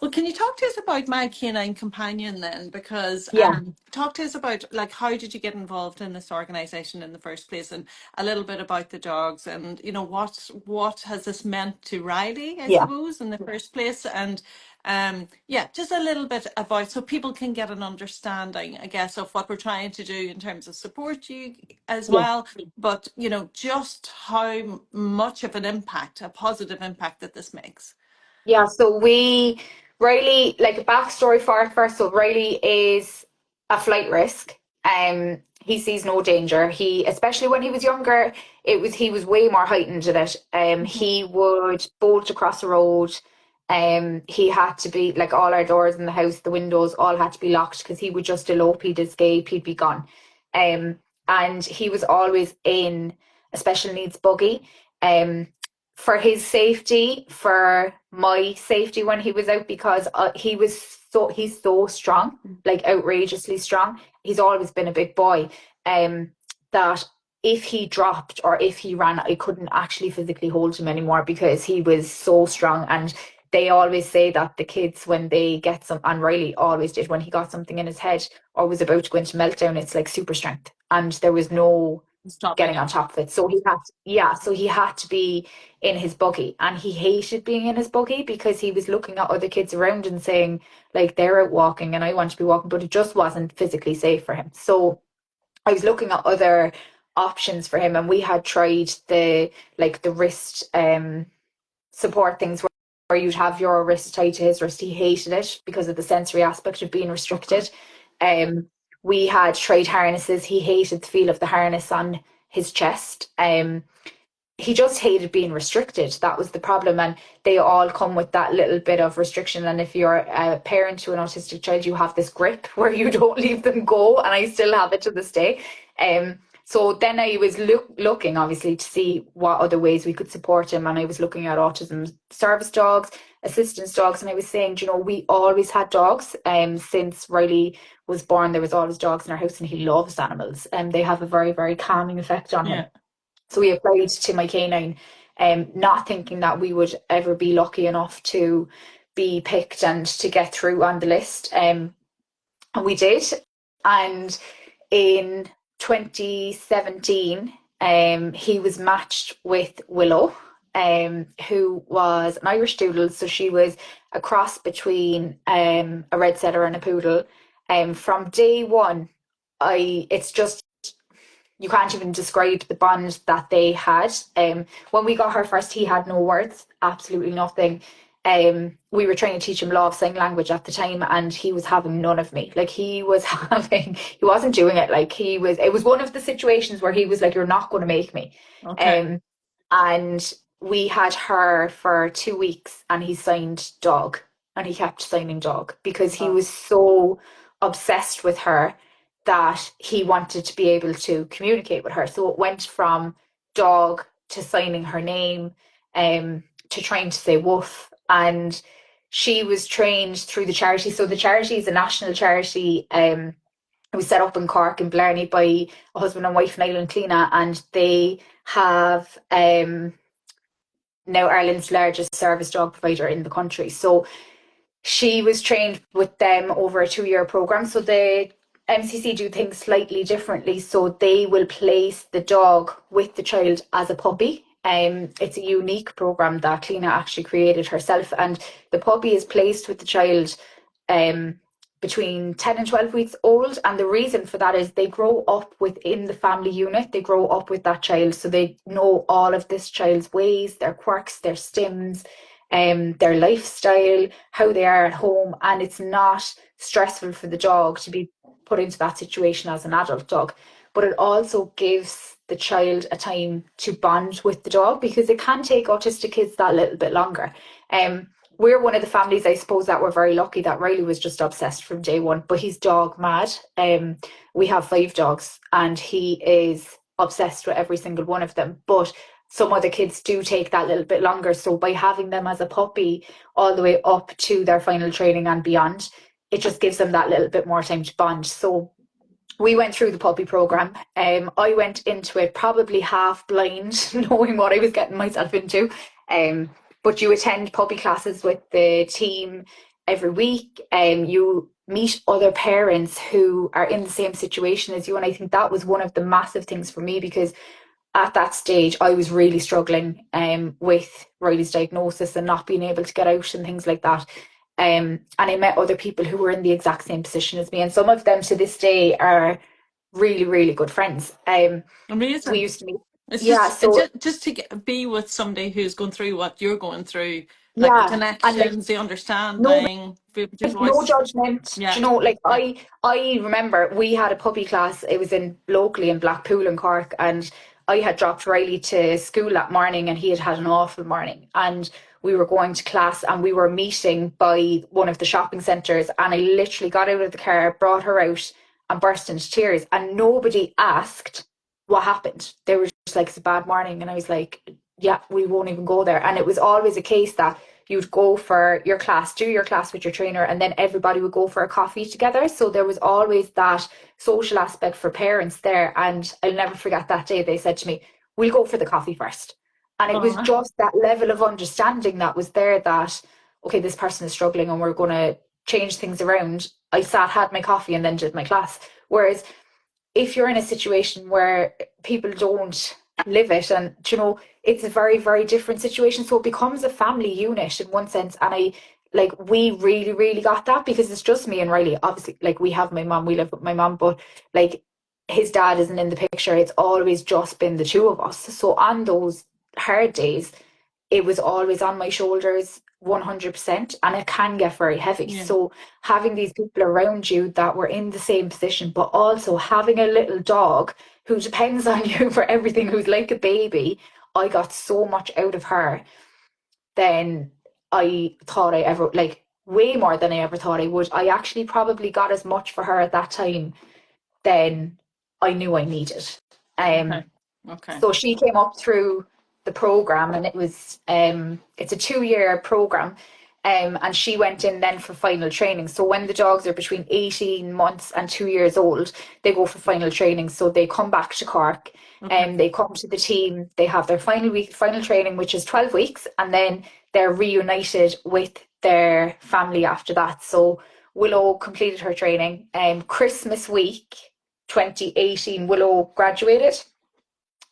Well, can you talk to us about My Canine Companion then? Because yeah, talk to us about like how did you get involved in this organization in the first place, and a little bit about the dogs, and you know what has this meant to Riley, I yeah, suppose, in the first place, and yeah, just a little bit about so people can get an understanding, I guess, of what we're trying to do in terms of support you as yeah. well, but you know just how much of an impact, a positive impact that this makes. Yeah, so Riley, like a backstory for it first. So Riley is a flight risk. He sees no danger. Especially when he was younger, he was way more heightened in it. He would bolt across the road. He had to be like all our doors in the house, the windows all had to be locked because he would just elope, he'd escape, he'd be gone. Um, and he was always in a special needs buggy. Um, for his safety, for my safety when he was out, because he's so strong, like outrageously strong. He's always been a big boy. That if he dropped or if he ran, I couldn't actually physically hold him anymore because he was so strong. And they always say that the kids, when they get some, and Riley always did, when he got something in his head or was about to go into meltdown, it's like super strength. And there was no Stopping getting on it. top of it. So he had to be in his buggy, and he hated being in his buggy because he was looking at other kids around and saying, like, they're out walking and I want to be walking, but it just wasn't physically safe for him. So I was looking at other options for him, and we had tried the wrist support things where you'd have your wrist tied to his wrist. He hated it because of the sensory aspect of being restricted. Um, we had tried harnesses. He hated the feel of the harness on his chest. He just hated being restricted. That was the problem. And they all come with that little bit of restriction. And if you're a parent to an autistic child, you have this grip where you don't leave them go. And I still have it to this day. So then I was looking, obviously, to see what other ways we could support him. And I was looking at autism service dogs, assistance dogs. And I was saying, you know, we always had dogs. Since Riley was born, there was always dogs in our house, and he loves animals. And they have a very, very calming effect on him. Yeah. So we applied to My Canine, not thinking that we would ever be lucky enough to be picked and to get through on the list. And we did. And in 2017, he was matched with Willow, who was an Irish Doodle. So she was a cross between a red setter and a poodle. From day one, it's just you can't even describe the bond that they had. When we got her first, he had no words, absolutely nothing. We were trying to teach him law of sign language at the time, and he was having none of me. Like he wasn't doing it. It was one of the situations where he was like, "You're not going to make me." Okay. Um, and we had her for 2 weeks, and he signed dog, and he kept signing dog because he Oh, was so obsessed with her that he wanted to be able to communicate with her. So it went from dog to signing her name, to trying to say woof. And she was trained through the charity. So the charity is a national charity. It was set up in Cork and Blarney by a husband and wife, Niall and Cleena, and they have now Ireland's largest service dog provider in the country. So she was trained with them over a 2-year program. So the MCC do things slightly differently. So they will place the dog with the child as a puppy. It's a unique program that Kleena actually created herself, and the puppy is placed with the child um, between 10 and 12 weeks old. And the reason for that is they grow up within the family unit, they grow up with that child. So they know all of this child's ways, their quirks, their stims, their lifestyle, how they are at home. And it's not stressful for the dog to be put into that situation as an adult dog. But it also gives the child a time to bond with the dog, because it can take autistic kids that little bit longer. We're one of the families, I suppose, that were very lucky that Riley was just obsessed from day one, but he's dog mad. We have 5 dogs, and he is obsessed with every single one of them. But some other kids do take that little bit longer. So by having them as a puppy all the way up to their final training and beyond, it just gives them that little bit more time to bond. So we went through the puppy program. I went into it probably half blind, knowing what I was getting myself into. but you attend puppy classes with the team every week, and you meet other parents who are in the same situation as you. And I think that was one of the massive things for me, because at that stage I was really struggling with Riley's diagnosis and not being able to get out and things like that. And I met other people who were in the exact same position as me, and some of them to this day are really, really good friends. We Amazing. used to meet. It's Yeah, so just to be with somebody who's going through what you're going through, like the yeah, and like connections, the no understanding, be able to no voice. judgment. Do Yeah, you know, like yeah. I remember we had a puppy class. It was in locally in Blackpool in Cork, and I had dropped Riley to school that morning, and he had had an awful morning. And we were going to class, and we were meeting by one of the shopping centres. And I literally got out of the car, brought her out, and burst into tears. And nobody asked what happened. They were just like, "It's a bad morning," and I was like, "Yeah, we won't even go there." And it was always a case that you'd go for your class, do your class with your trainer, and then everybody would go for a coffee together. So there was always that social aspect for parents there. And I'll never forget that day they said to me, "We'll go for the coffee first." And it was Oh, just that level of understanding that was there, that, okay, this person is struggling and we're going to change things around. I sat, had my coffee, and then did my class. Whereas if you're in a situation where people don't live it, and it's a very, very different situation, so it becomes a family unit in one sense. And I like, we really, really got that, because it's just me and Riley. Obviously, like, we have my mom, we live with my mom, but like, his dad isn't in the picture. It's always just been the two of us. So on those hard days, it was always on my shoulders 100%, and it can get very heavy. yeah. So having these people around you that were in the same position, but also having a little dog who depends on you for everything, who's like a baby, I got so much out of her than I thought I ever, like, way more than I ever thought I would. I actually probably got as much for her at that time than I knew I needed. Okay, Um, okay, so she came up through the program, and it's a 2-year program. And she went in then for final training. So when the dogs are between 18 months and 2 years old, they go for final training. So they come back to Cork, okay. and they come to the team. They have their final training, which is 12 weeks, and then they're reunited with their family after that. So Willow completed her training. Christmas week 2018, Willow graduated,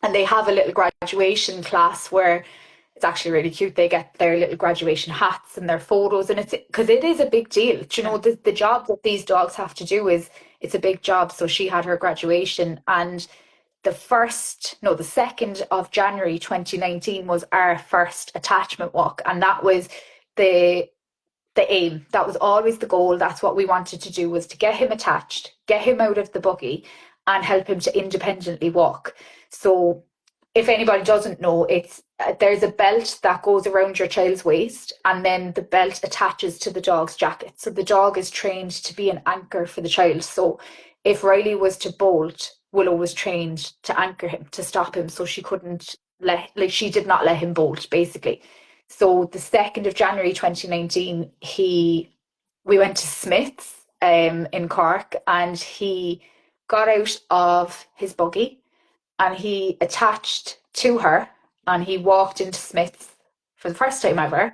and they have a little graduation class where it's actually really cute. They get their little graduation hats and their photos, and it's because it is a big deal. Do you Yeah. know, the job that these dogs have to do is, it's a big job. So she had her graduation, and the 2nd of January 2019 was our first attachment walk, and that was the the aim. That was always the goal. That's what we wanted to do, was to get him attached, get him out of the buggy, and help him to independently walk. So if anybody doesn't know, it's there's a belt that goes around your child's waist, and then the belt attaches to the dog's jacket. So the dog is trained to be an anchor for the child. So if Riley was to bolt, Willow was trained to anchor him, to stop him, so she couldn't she did not let him bolt, basically. So the 2nd of January 2019, we went to Smith's in Cork, and he got out of his buggy, and he attached to her, and he walked into Smith's for the first time ever,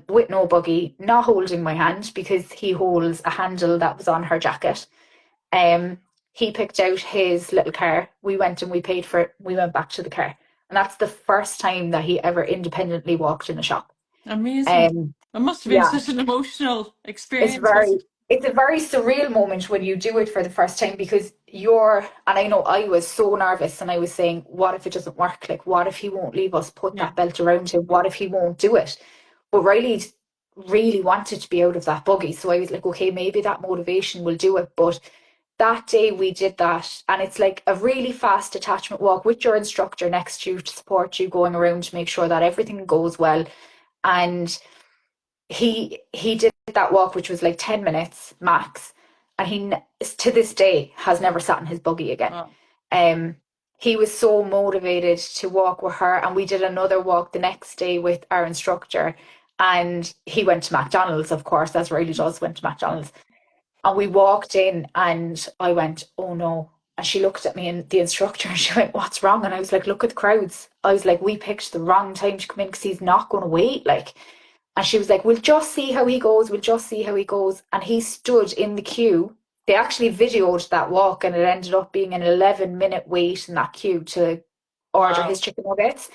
with no buggy, not holding my hand, because he holds a handle that was on her jacket. Um, he picked out his little car. We went and we paid for it. We went back to the car. And that's the first time that he ever independently walked in a shop. Amazing. Um, It must have been yeah, such an emotional it's experience, very, was it? it's a very surreal moment when you do it for the first time, because and I know I was so nervous, and I was saying, what if it doesn't work? Like, what if he won't leave us put Yeah. that belt around him? What if he won't do it? But Riley really wanted to be out of that buggy. So I was like, okay, maybe that motivation will do it. But that day we did that, and it's like a really fast attachment walk with your instructor next to you to support you going around to make sure that everything goes well. And he did that walk, which was like 10 minutes max, and he to this day has never sat in his buggy again. Oh, um he was so motivated to walk with her, and we did another walk the next day with our instructor, and he went to McDonald's, of course, as Riley does, went to McDonald's. And we walked in, and I went, oh no, And she looked at me and the instructor and she went, "What's wrong?" And I was like, "Look at the crowds." I was like, "We picked the wrong time to come in because he's not going to wait." Like, and she was like, "We'll just see how he goes. We'll just see how he goes." And he stood in the queue. They actually videoed that walk and it ended up being an 11-minute wait in that queue to order his Wow. chicken nuggets.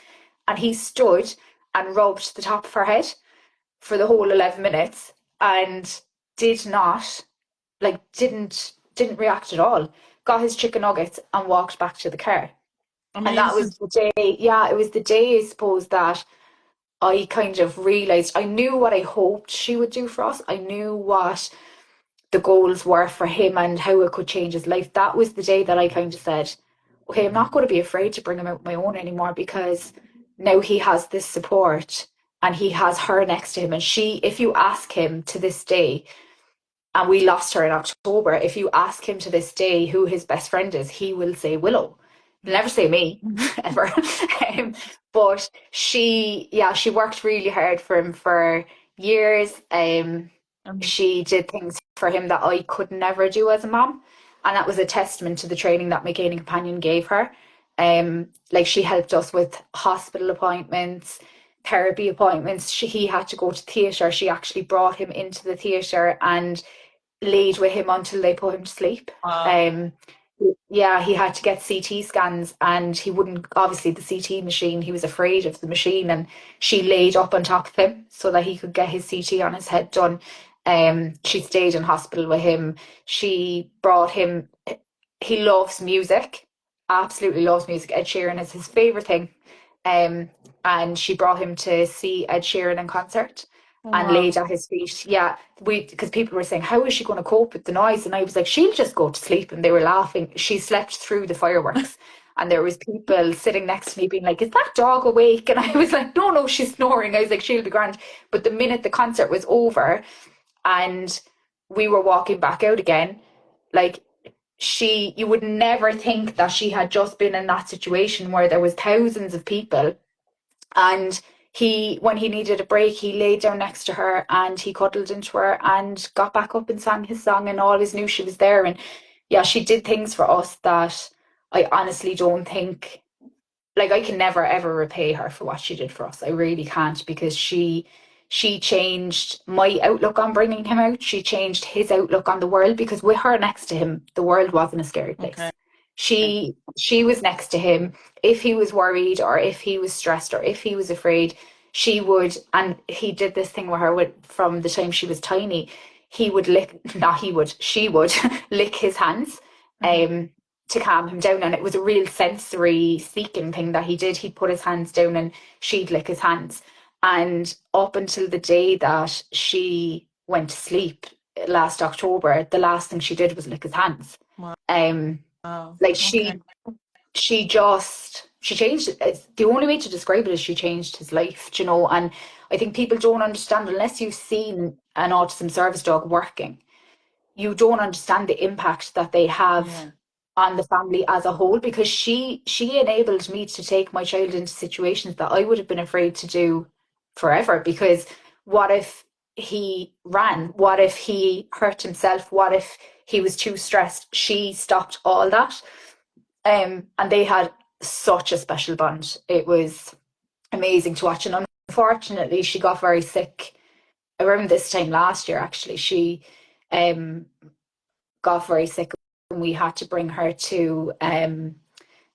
And he stood and rubbed the top of her head for the whole 11 minutes and did not, like, didn't react at all. Got his chicken nuggets and walked back to the car. And that was Amazing. the day, yeah, it was the day, I suppose, that I kind of realized I knew what I hoped she would do for us. I knew what the goals were for him and how it could change his life. That was the day that I kind of said, okay, I'm not going to be afraid to bring him out my own anymore because now he has this support and he has her next to him. And she, if you ask him to this day, and we lost her in October. If you ask him to this day who his best friend is, he will say Willow. He'll never say me, ever. But yeah, she worked really hard for him for years. Um, She did things for him that I could never do as a mom. And that was a testament to the training that My Canine Companion gave her. Like she helped us with hospital appointments, therapy appointments. He had to go to theatre. She actually brought him into the theatre and laid with him until they put him to sleep. wow. Um, yeah, he had to get CT scans and he wouldn't, obviously, the CT machine, he was afraid of the machine and she laid up on top of him so that he could get his CT on his head done. She stayed in hospital with him. She brought him, he loves music, absolutely loves music. Ed Sheeran is his favourite thing. Um, and she brought him to see Ed Sheeran in concert Oh, and wow. laid at his feet. Yeah, because people were saying, "How is she going to cope with the noise?" And I was like, "She'll just go to sleep." And they were laughing. She slept through the fireworks, and there was people sitting next to me being like, "Is that dog awake?" And I was like, "No, no, she's snoring." I was like, "She'll be grand." But the minute the concert was over, and we were walking back out again, like you would never think that she had just been in that situation where there was thousands of people and when he needed a break, he laid down next to her and he cuddled into her and got back up and sang his song and always knew she was there. And yeah, she did things for us that I honestly don't think, like, I can never ever repay her for what she did for us. I really can't because she changed my outlook on bringing him out. She changed his outlook on the world because with her next to him, the world wasn't a scary Okay. place. She was next to him. If he was worried or if he was stressed or if he was afraid, she would, and he did this thing with her from the time she was tiny. He would lick, not he would, she would lick his hands. Mhm. Um, to calm him down. And it was a real sensory seeking thing that he did. He'd put his hands down and she'd lick his hands. And up until the day that she went to sleep last October, the last thing she did was lick his hands. Um, Wow. like Okay. she changed it. The only way to describe it is she changed his life, you know. And I think people don't understand unless you've seen an autism service dog working, you don't understand the impact that they have Yeah. on the family as a whole because she enabled me to take my child into situations that I would have been afraid to do forever because what if he ran, what if he hurt himself, what if he was too stressed? She stopped all that, and they had such a special bond. It was amazing to watch, and unfortunately she got very sick around this time last year. Actually, she um got very sick and we had to bring her to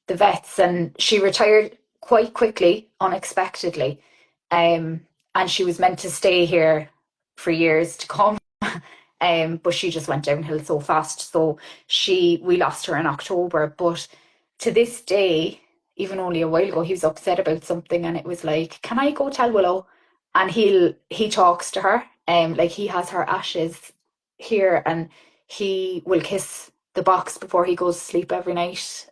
the vets and she retired quite quickly, unexpectedly. Um, and she was meant to stay here for years to come. But she just went downhill so fast. So we lost her in October. But to this day, even only a while ago, he was upset about something and it was like, "Can I go tell Willow?" And he talks to her. Like he has her ashes here and he will kiss the box before he goes to sleep every night.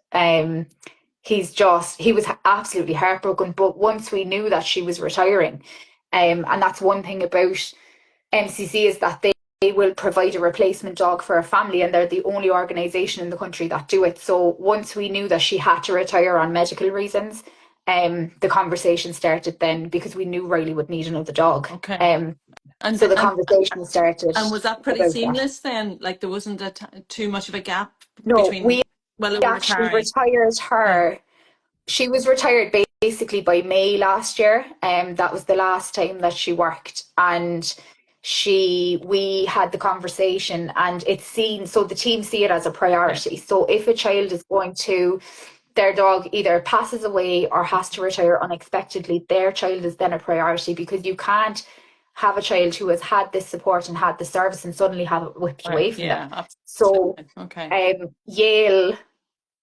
He was absolutely heartbroken. But once we knew that she was retiring, and that's one thing about MCC is that they will provide a replacement dog for a family, and they're the only organisation in the country that do it. So once we knew that she had to retire on medical reasons, the conversation started then because we knew Riley would need another dog. Okay. So And the and conversation started and was that pretty about that. seamless then? Like there wasn't too much of a gap No, between. Well, we over actually retiring. retired Yeah. her. She was retired basically by May last year. That was the last time that she worked. And we had the conversation, and it's seen, so the team see it as a Yeah. priority. So if a child is going to, their dog either passes away or has to retire unexpectedly, their child is then a priority, because you can't have a child who has had this support and had the service and suddenly have it whipped Right. away from them. Yeah. So Absolutely. Okay. Yale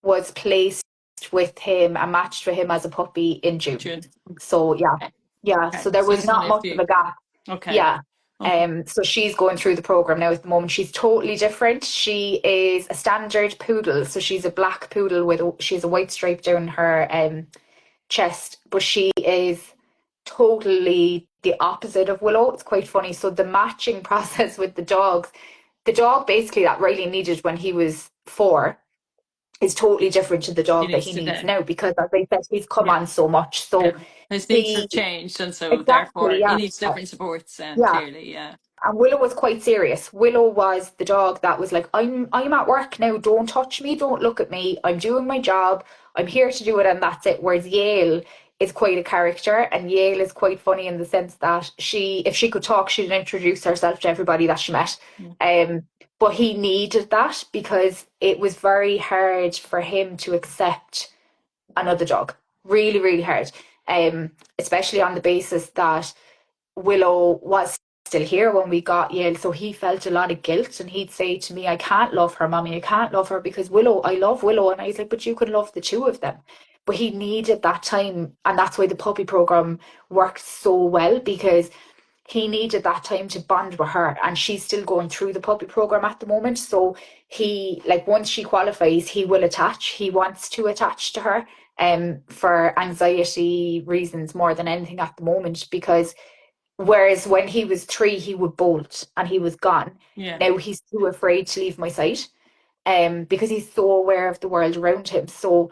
was placed with him and matched with him as a puppy in June. June. So yeah, Okay. yeah. Okay. So there So was there's not only a much of few. a gap. Okay. Yeah. Okay. So she's going through the program now at the moment. She's totally different. She is a standard poodle. So she's a black poodle she has a white stripe down her chest, but she is totally the opposite of Willow. It's quite funny. So the matching process with the dog basically that Riley needed when he was 4 is totally different to the He dog that needs he to needs do. now, because as I said, he's come Yeah. on so much. So Yeah. His needs have he changed, and so exactly, therefore he yeah. needs different supports. Yeah. Clearly, yeah. And Willow was quite serious. Willow was the dog that was like, I'm at work now, don't touch me, don't look at me. I'm doing my job. I'm here to do it, and that's it. Whereas Yale is quite a character, and Yale is quite funny in the sense that if she could talk, she'd introduce herself to everybody that she met. Yeah. But he needed that because it was very hard for him to accept another dog. Really, really hard. Especially on the basis that Willow was still here when we got Yale, so he felt a lot of guilt, and he'd say to me, I can't love her, mommy, I can't love her because Willow, I love Willow. And I was like, but you can love the two of them. But he needed that time, and that's why the puppy program worked so well, because he needed that time to bond with her, and she's still going through the puppy program at the moment. So he, like, once she qualifies, he will attach. He wants to attach to her for anxiety reasons more than anything at the moment, because whereas when he was 3, he would bolt and he was gone. Yeah. Now he's too afraid to leave my sight, because he's so aware of the world around him. So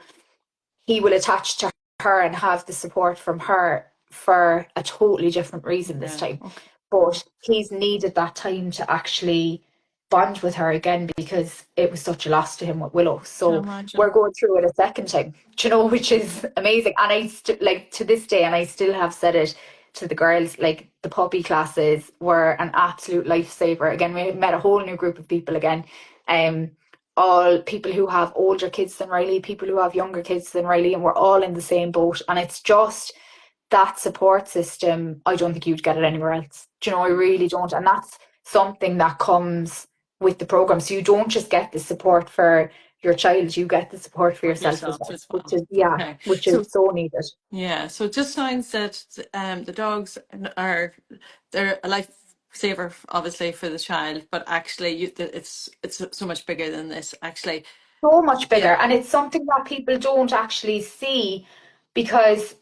he will attach to her and have the support from her for a totally different reason this Yeah. time. Okay. But he's needed that time to actually bond with her again, because it was such a loss to him with Willow. Can So imagine. we're going through it a second time, do you know, which is amazing. And like to this day, and I still have said it to the girls, like the puppy classes were an absolute lifesaver. Again, we met a whole new group of people again. Um, all people who have older kids than Riley, people who have younger kids than Riley, and we're all in the same boat. And it's just that support system. I don't think you'd get it anywhere else. Do you know, I really don't. And that's something that comes with the program. So you don't just get the support for your child, you get the support for For yourself as yourself well, as which well. is, yeah, Okay. which is So so needed. yeah, so it just sounds that the dogs are they're a lifesaver, obviously for the child, but actually it's so much bigger than this. Actually, So much bigger. yeah, And it's something that people don't actually see, because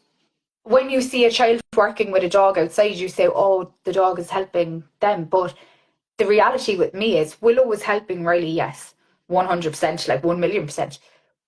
when you see a child working with a dog outside, you say, oh, the dog is helping them. But the reality with me is Willow was helping Riley, yes, 100%, like 1,000,000%.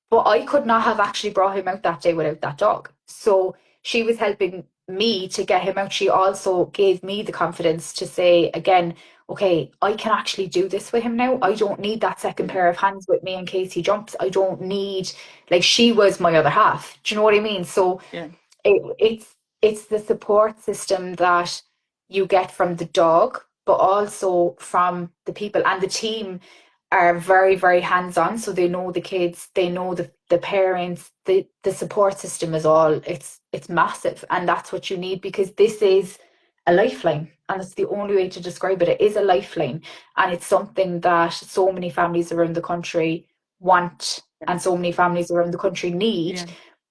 But I could not have actually brought him out that day without that dog. So she was helping me to get him out. She also gave me the confidence to say again, okay, I can actually do this with him now. I don't need that second yeah, pair of hands with me in case he jumps. I don't need, like, she was my other half. Do you know what I mean? So yeah, it's the support system that you get from the dog, but also from the people, and the team are very, very hands on. So they know the kids, they know the parents, the support system is all, it's massive. And that's what you need, because this is a lifeline. And it's the only way to describe it. It is a lifeline. And it's something that so many families around the country want, and so many families around the country need. yeah,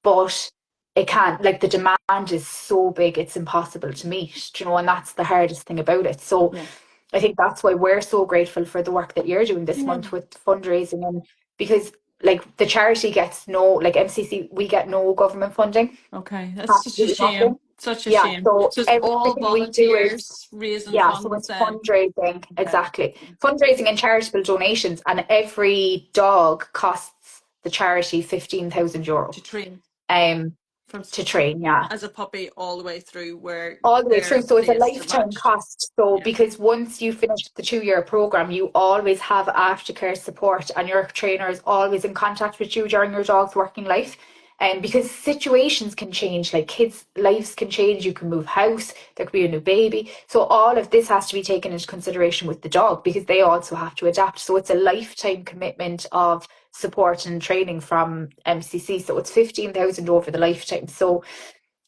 But it can't, like, the demand is so big, it's impossible to meet, you know, and that's the hardest thing about it. So yeah, I think that's why we're so grateful for the work that you're doing this yeah. month with fundraising, and because, like, the charity gets no, like, MCC, we get no government funding, Okay, that's such a absolutely nothing. shame. Such a Yeah, shame. so So it's all everything we do is, volunteers raising yeah, so funds it's then. fundraising, Okay, exactly. Fundraising and charitable donations, and every dog costs the charity €15,000. to train. Um, from to train. Yeah. as a puppy all the way through where All the way through. they're So it's a placed or lifetime matched. cost. So Yeah. because once you finish the 2 year program, you always have aftercare support, and your trainer is always in contact with you during your dog's working life. And because situations can change, like kids' lives can change, you can move house, there could be a new baby. So all of this has to be taken into consideration with the dog because they also have to adapt. So it's a lifetime commitment of support and training from MCC. So it's 15,000 over the lifetime. So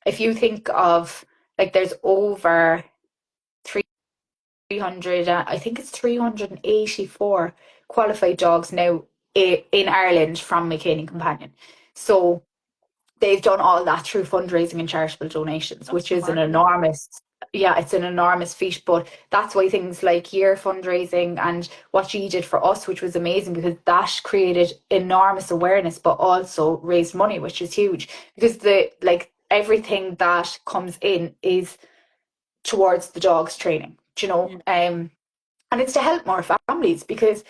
if you think of, like, there's over 300, I think it's 384 qualified dogs now in Ireland from My Canine Companion. So they've done all that through fundraising and charitable donations, That's which is an remarkable. enormous, yeah, it's an enormous feat. But that's why things like year fundraising and what she did for us, which was amazing because that created enormous awareness, but also raised money, which is huge because the like everything that comes in is towards the dog's training, you know. Yeah. And it's to help more families because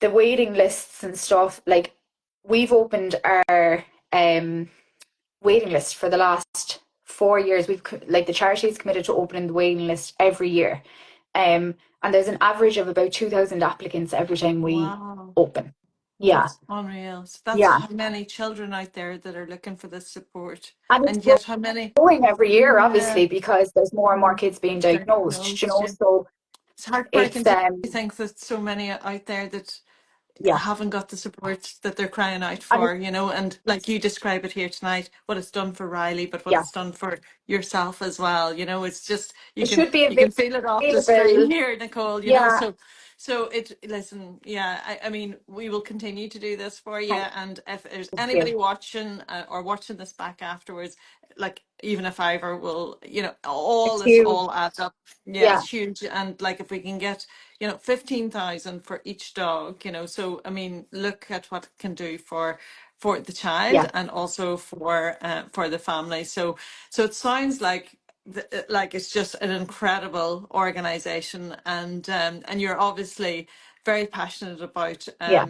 the waiting lists and stuff, like we've opened our waiting list for the last 4 years. We've like the charity's committed to opening the waiting list every year, and there's an average of about 2,000 applicants every time we Wow. open. Yeah, That's unreal. So that's yeah, how many children out there that are looking for this support. and it's And yet how many, growing every year, yeah, obviously, because there's more and more mm, kids being diagnosed. You diagnosed. know, Yeah. so It's heartbreaking it's to think that so many out there that yeah, haven't got the support that they're crying out and for, you know, and like you describe it here tonight, what it's done for Riley, but what yeah, it's done for yourself as well. You know, it's just it should be you can feel it off the screen available. here, Nicole, you know. Yeah, So it listen, yeah, I mean, we will continue to do this for you. thank And if there's you. anybody watching or watching this back afterwards, like even a fiver will, you know, all It's this huge. all adds up. Yeah, Yeah, it's huge. And like if we can get, you know, 15,000 for each dog, you know, so I mean, look at what it can do for the child yeah, and also for the family. So it sounds like it's just an incredible organization, and you're obviously very passionate about yeah.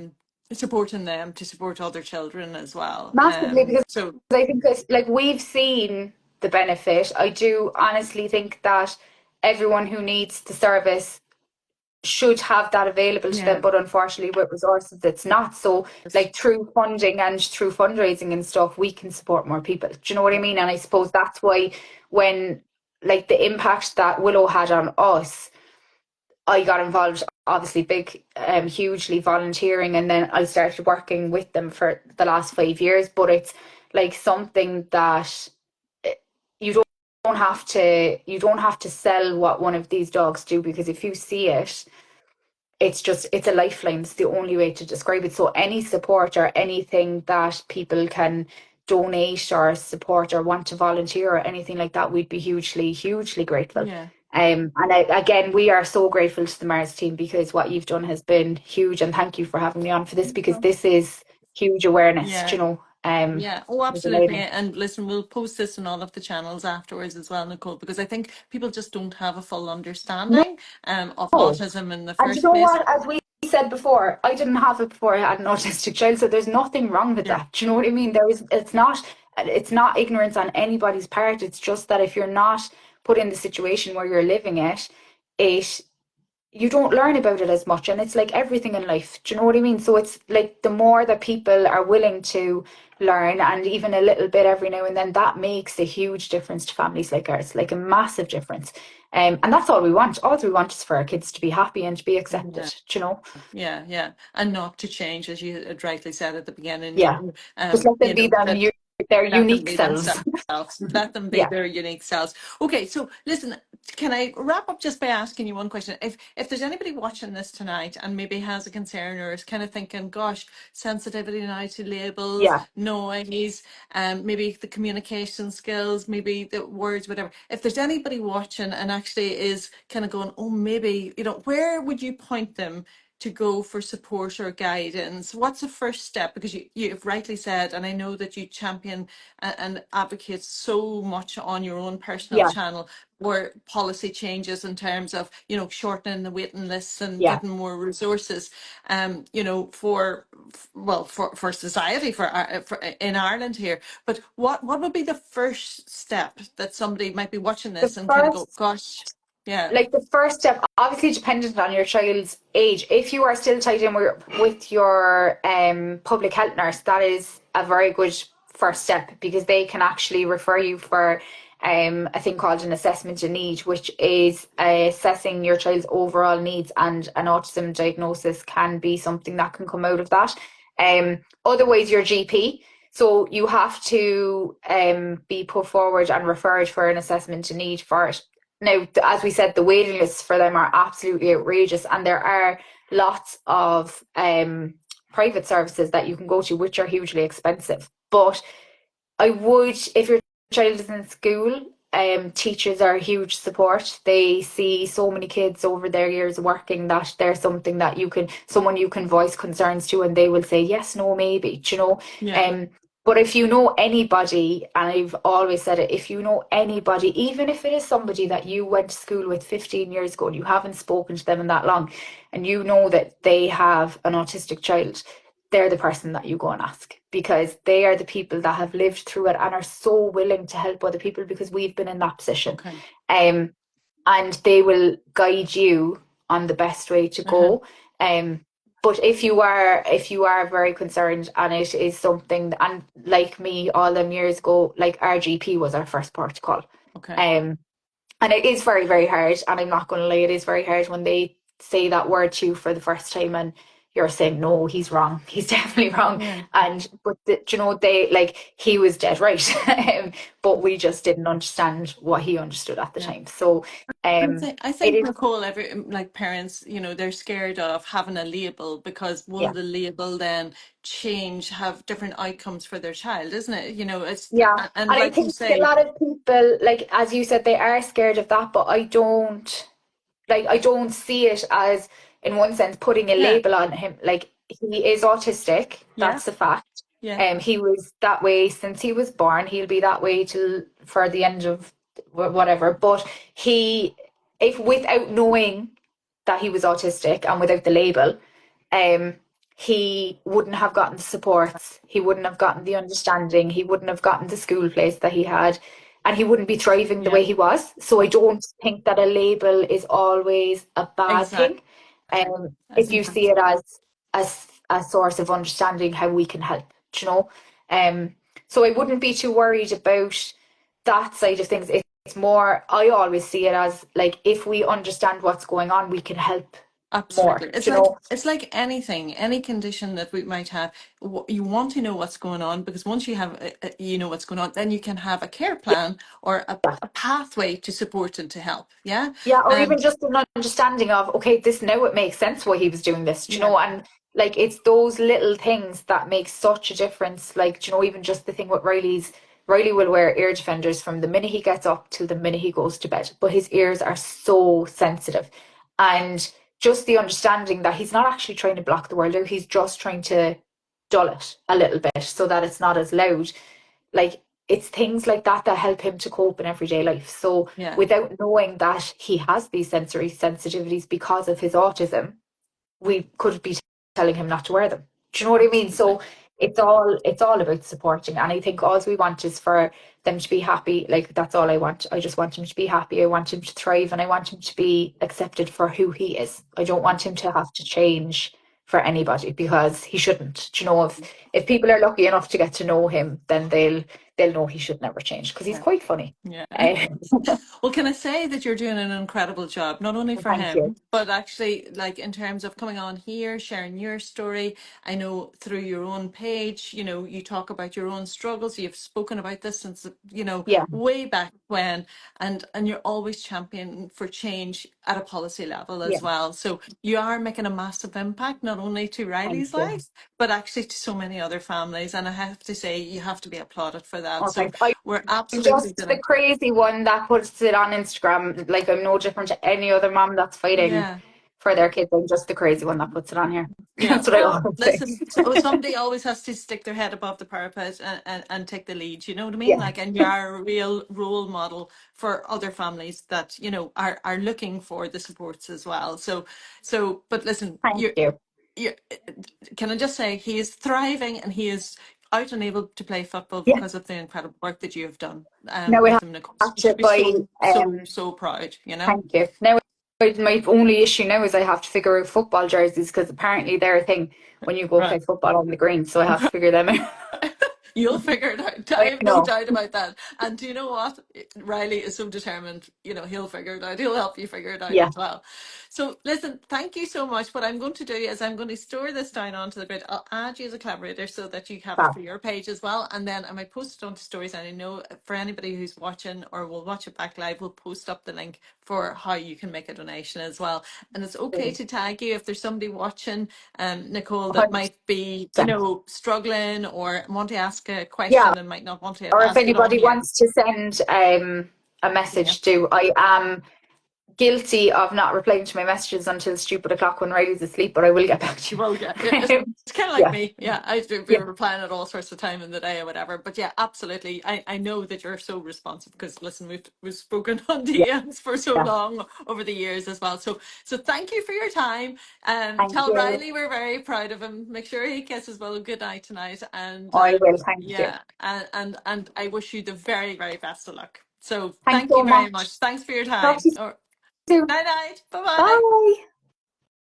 supporting them to support other children as well. Massively, because So I think that, like, we've seen the benefit. I do honestly think that everyone who needs the service should have that available to them, yeah, but unfortunately, with resources, it's not. So, it's- like, through funding and through fundraising and stuff, we can support more people. Do you know what I mean? And I suppose that's why when, like, the impact that Willow had on us, I got involved, obviously, big, hugely volunteering, and then I started working with them for the last 5 years. But it's like something that you don't have to sell what one of these dogs do, because if you see it, it's a lifeline. It's the only way to describe it. So any support or anything that people can donate or support or want to volunteer or anything like that, we'd be hugely, hugely grateful. yeah. And again, we are so grateful to the Mars team because what you've done has been huge. And thank you for having me on for this, because this is huge awareness, Yeah, you know. yeah, oh, It's absolutely. amazing. And listen, we'll post this on all of the channels afterwards as well, Nicole, because I think people just don't have a full No, understanding of autism in the and you first know place. what? As we said before, I didn't have it before I had an autistic child, so there's nothing wrong with Yeah, that. Do you know what I mean? It's not ignorance on anybody's part. It's just that if you're not put in the situation where you're living it, it you don't learn about it as much. And it's like everything in life. Do you know what I mean? So it's like the more that people are willing to learn, and even a little bit every now and then, that makes a huge difference to families like ours, like a massive difference. And that's all we want. All we want is for our kids to be happy and to be yeah, accepted, do you know? yeah, yeah. And not to change, as you had rightly said at the beginning, you Yeah. know, Just let them you be know, them, that their let them unique be selves. themselves. Let them be Yeah. their unique selves. Okay, so listen, can I wrap up just by asking you one question? If there's anybody watching this tonight and maybe has a concern or is kind of thinking, gosh, sensitivity now to labels, Yeah. noise, maybe the communication skills, maybe the words, whatever. If there's anybody watching and actually is kind of going, oh, maybe, you know, where would you point them to go for support or guidance, what's the first step? Because you've rightly said, and I know that you champion and advocate so much on your own personal Yeah, channel for policy changes in terms of, shortening the waiting lists and yeah. getting more resources, for, well, for society, for in Ireland here. But what would be the first step that somebody might be watching The this and kind of go, first gosh, yeah, like the first step, obviously dependent on your child's age. If you are still tied in with your public health nurse, that is a very good first step, because they can actually refer you for a thing called an assessment of need, which is assessing your child's overall needs, and an autism diagnosis can be something that can come out of that. Otherwise, your GP. So you have to be put forward and referred for an assessment of need for it. Now, as we said, the waiting lists for them are absolutely outrageous, and there are lots of private services that you can go to, which are hugely expensive. But I would, if your child is in school, teachers are a huge support. They see so many kids over their years working that there's something that someone you can voice concerns to, and they will say yes, no, maybe, yeah, Um, but if you know anybody, and I've always said it, if you know anybody, even if it is somebody that you went to school with 15 years ago and you haven't spoken to them in that long, and you know that they have an autistic child, they're the person that you go and ask, because they are the people that have lived through it and are so willing to help other people, because we've been in that position. okay, Um, and they will guide you on the best way to uh-huh, go. But if you are very concerned, and it is something, and like me all them years ago, like our GP was our first port of call. okay, Um, and it is very, very hard. And I'm not going to lie, it is very hard when they say that word to you for the first time, and you're saying, no, he's wrong. He's definitely wrong. yeah, But they, like, he was dead right. But we just didn't understand what he understood at the yeah. time. So, I it think is, Nicole, every like parents, they're scared of having a label, because will yeah. the label then have different outcomes for their child, isn't it? Yeah. And And I like you think a say, lot of people, like, as you said, they are scared of that, but I don't see it as, in one sense, putting a yeah, label on him. Like, he is autistic, yeah, that's a fact. yeah, He was that way since he was born. He'll be that way till for the end of whatever. But he, if without knowing that he was autistic and without the label, um, he wouldn't have gotten the supports, he wouldn't have gotten the understanding, he wouldn't have gotten the school place that he had, and he wouldn't be thriving the yeah, way he was. So I don't think that a label is always a bad exactly. thing. I If think you see that's it as a source of understanding how we can help, do you know? So I wouldn't be too worried about that side of things. It's more, I always see it as, like, if we understand what's going on, we can help more, absolutely. It's do you like know? it's like anything, any condition that we might have. You want to know what's going on, because once you have, you know what's going on, then you can have a care plan or Yeah. a pathway to support and to help. Yeah. Yeah, or Um. even just an understanding of, okay, this now it makes sense why he was doing this, do you Yeah. know? And, like, it's those little things that make such a difference. Like, do you know, even just the thing with Riley will wear ear defenders from the minute he gets up till the minute he goes to bed, but his ears are so sensitive. And just the understanding that he's not actually trying to block the world out, he's just trying to dull it a little bit so that it's not as loud. Like, it's things like that that help him to cope in everyday life. So Yeah. without knowing that he has these sensory sensitivities because of his autism, we could be telling him not to wear them. Do you know what I mean? Absolutely. So it's all about supporting, and I think all we want is for them to be happy. Like, that's all I want. I just want him to be happy. I want him to thrive, and I want him to be accepted for who he is. I don't want him to have to change for anybody, because he shouldn't. Do you know, if people are lucky enough to get to know him, then they'll know he should never change, because he's Yeah. quite funny. Yeah. Uh, Well, can I say that you're doing an incredible job, not only for Thank you. him, but actually, like, in terms of coming on here, sharing your story. I know through your own page, you talk about your own struggles. You've spoken about this since, Yeah, way back when, and you're always championing for change at a policy level yeah. as well. So you are making a massive impact, not only to Thank Riley's you. life, but actually to so many other families. And I have to say, you have to be applauded for that. Oh, So thanks. we're I'm absolutely just the delighted. crazy one that puts it on Instagram. Like, I'm no different to any other mom that's fighting Yeah. for their kids. I'm just the crazy one that puts it on here. Yeah, That's what I well, always say. listen, so somebody always has to stick their head above the parapet and take the lead, you know what I mean? Yeah. Like, and you are a real role model for other families that, are looking for the supports as well. But listen, Thank you. you can I just say he is thriving and he is out and able to play football Yeah. because of the incredible work that you have done Now we with have him, Nicole. So you to should be buy. so, so, so proud, you know? Thank you. Now my only issue now is I have to figure out football jerseys because apparently they're a thing when you go play Right. football on the green. So I have to figure them out. You'll figure it out. I I have no know. doubt about that. And do you know what? Riley is so determined. He'll figure it out. He'll help you figure it out Yeah. as well. So listen, thank you so much. What I'm going to do is I'm going to store this down onto the grid. I'll add you as a collaborator so that you have it Fab. for your page as well. And then I might post it onto stories. And I know for anybody who's watching or will watch it back live, we'll post up the link for how you can make a donation as well. And it's okay to tag you if there's somebody watching, Nicole, that might be, 100%. struggling or want to ask a Yeah. question and might not want to Or if ask it on anybody here. wants to send a Yeah. message to, I am guilty of not replying to my messages until stupid o'clock when Riley's asleep, but I will get back to Well, yeah, you. it's kind of like Yeah. me. Yeah, I've Yeah. been replying at all sorts of time in the day or whatever. But yeah, absolutely. I know that you're so responsive because listen, we've spoken on Yeah. DMs for so Yeah. long over the years as well. So thank you for your time. Thank Tell you. Riley we're very proud of him. Make sure he kisses well a good night tonight. And I will. Thank you. yeah, and I wish you the very, very best of luck. So Thanks thank so you very much. much. Thanks for your Talk time. to you Or soon. night night. Bye bye. Bye.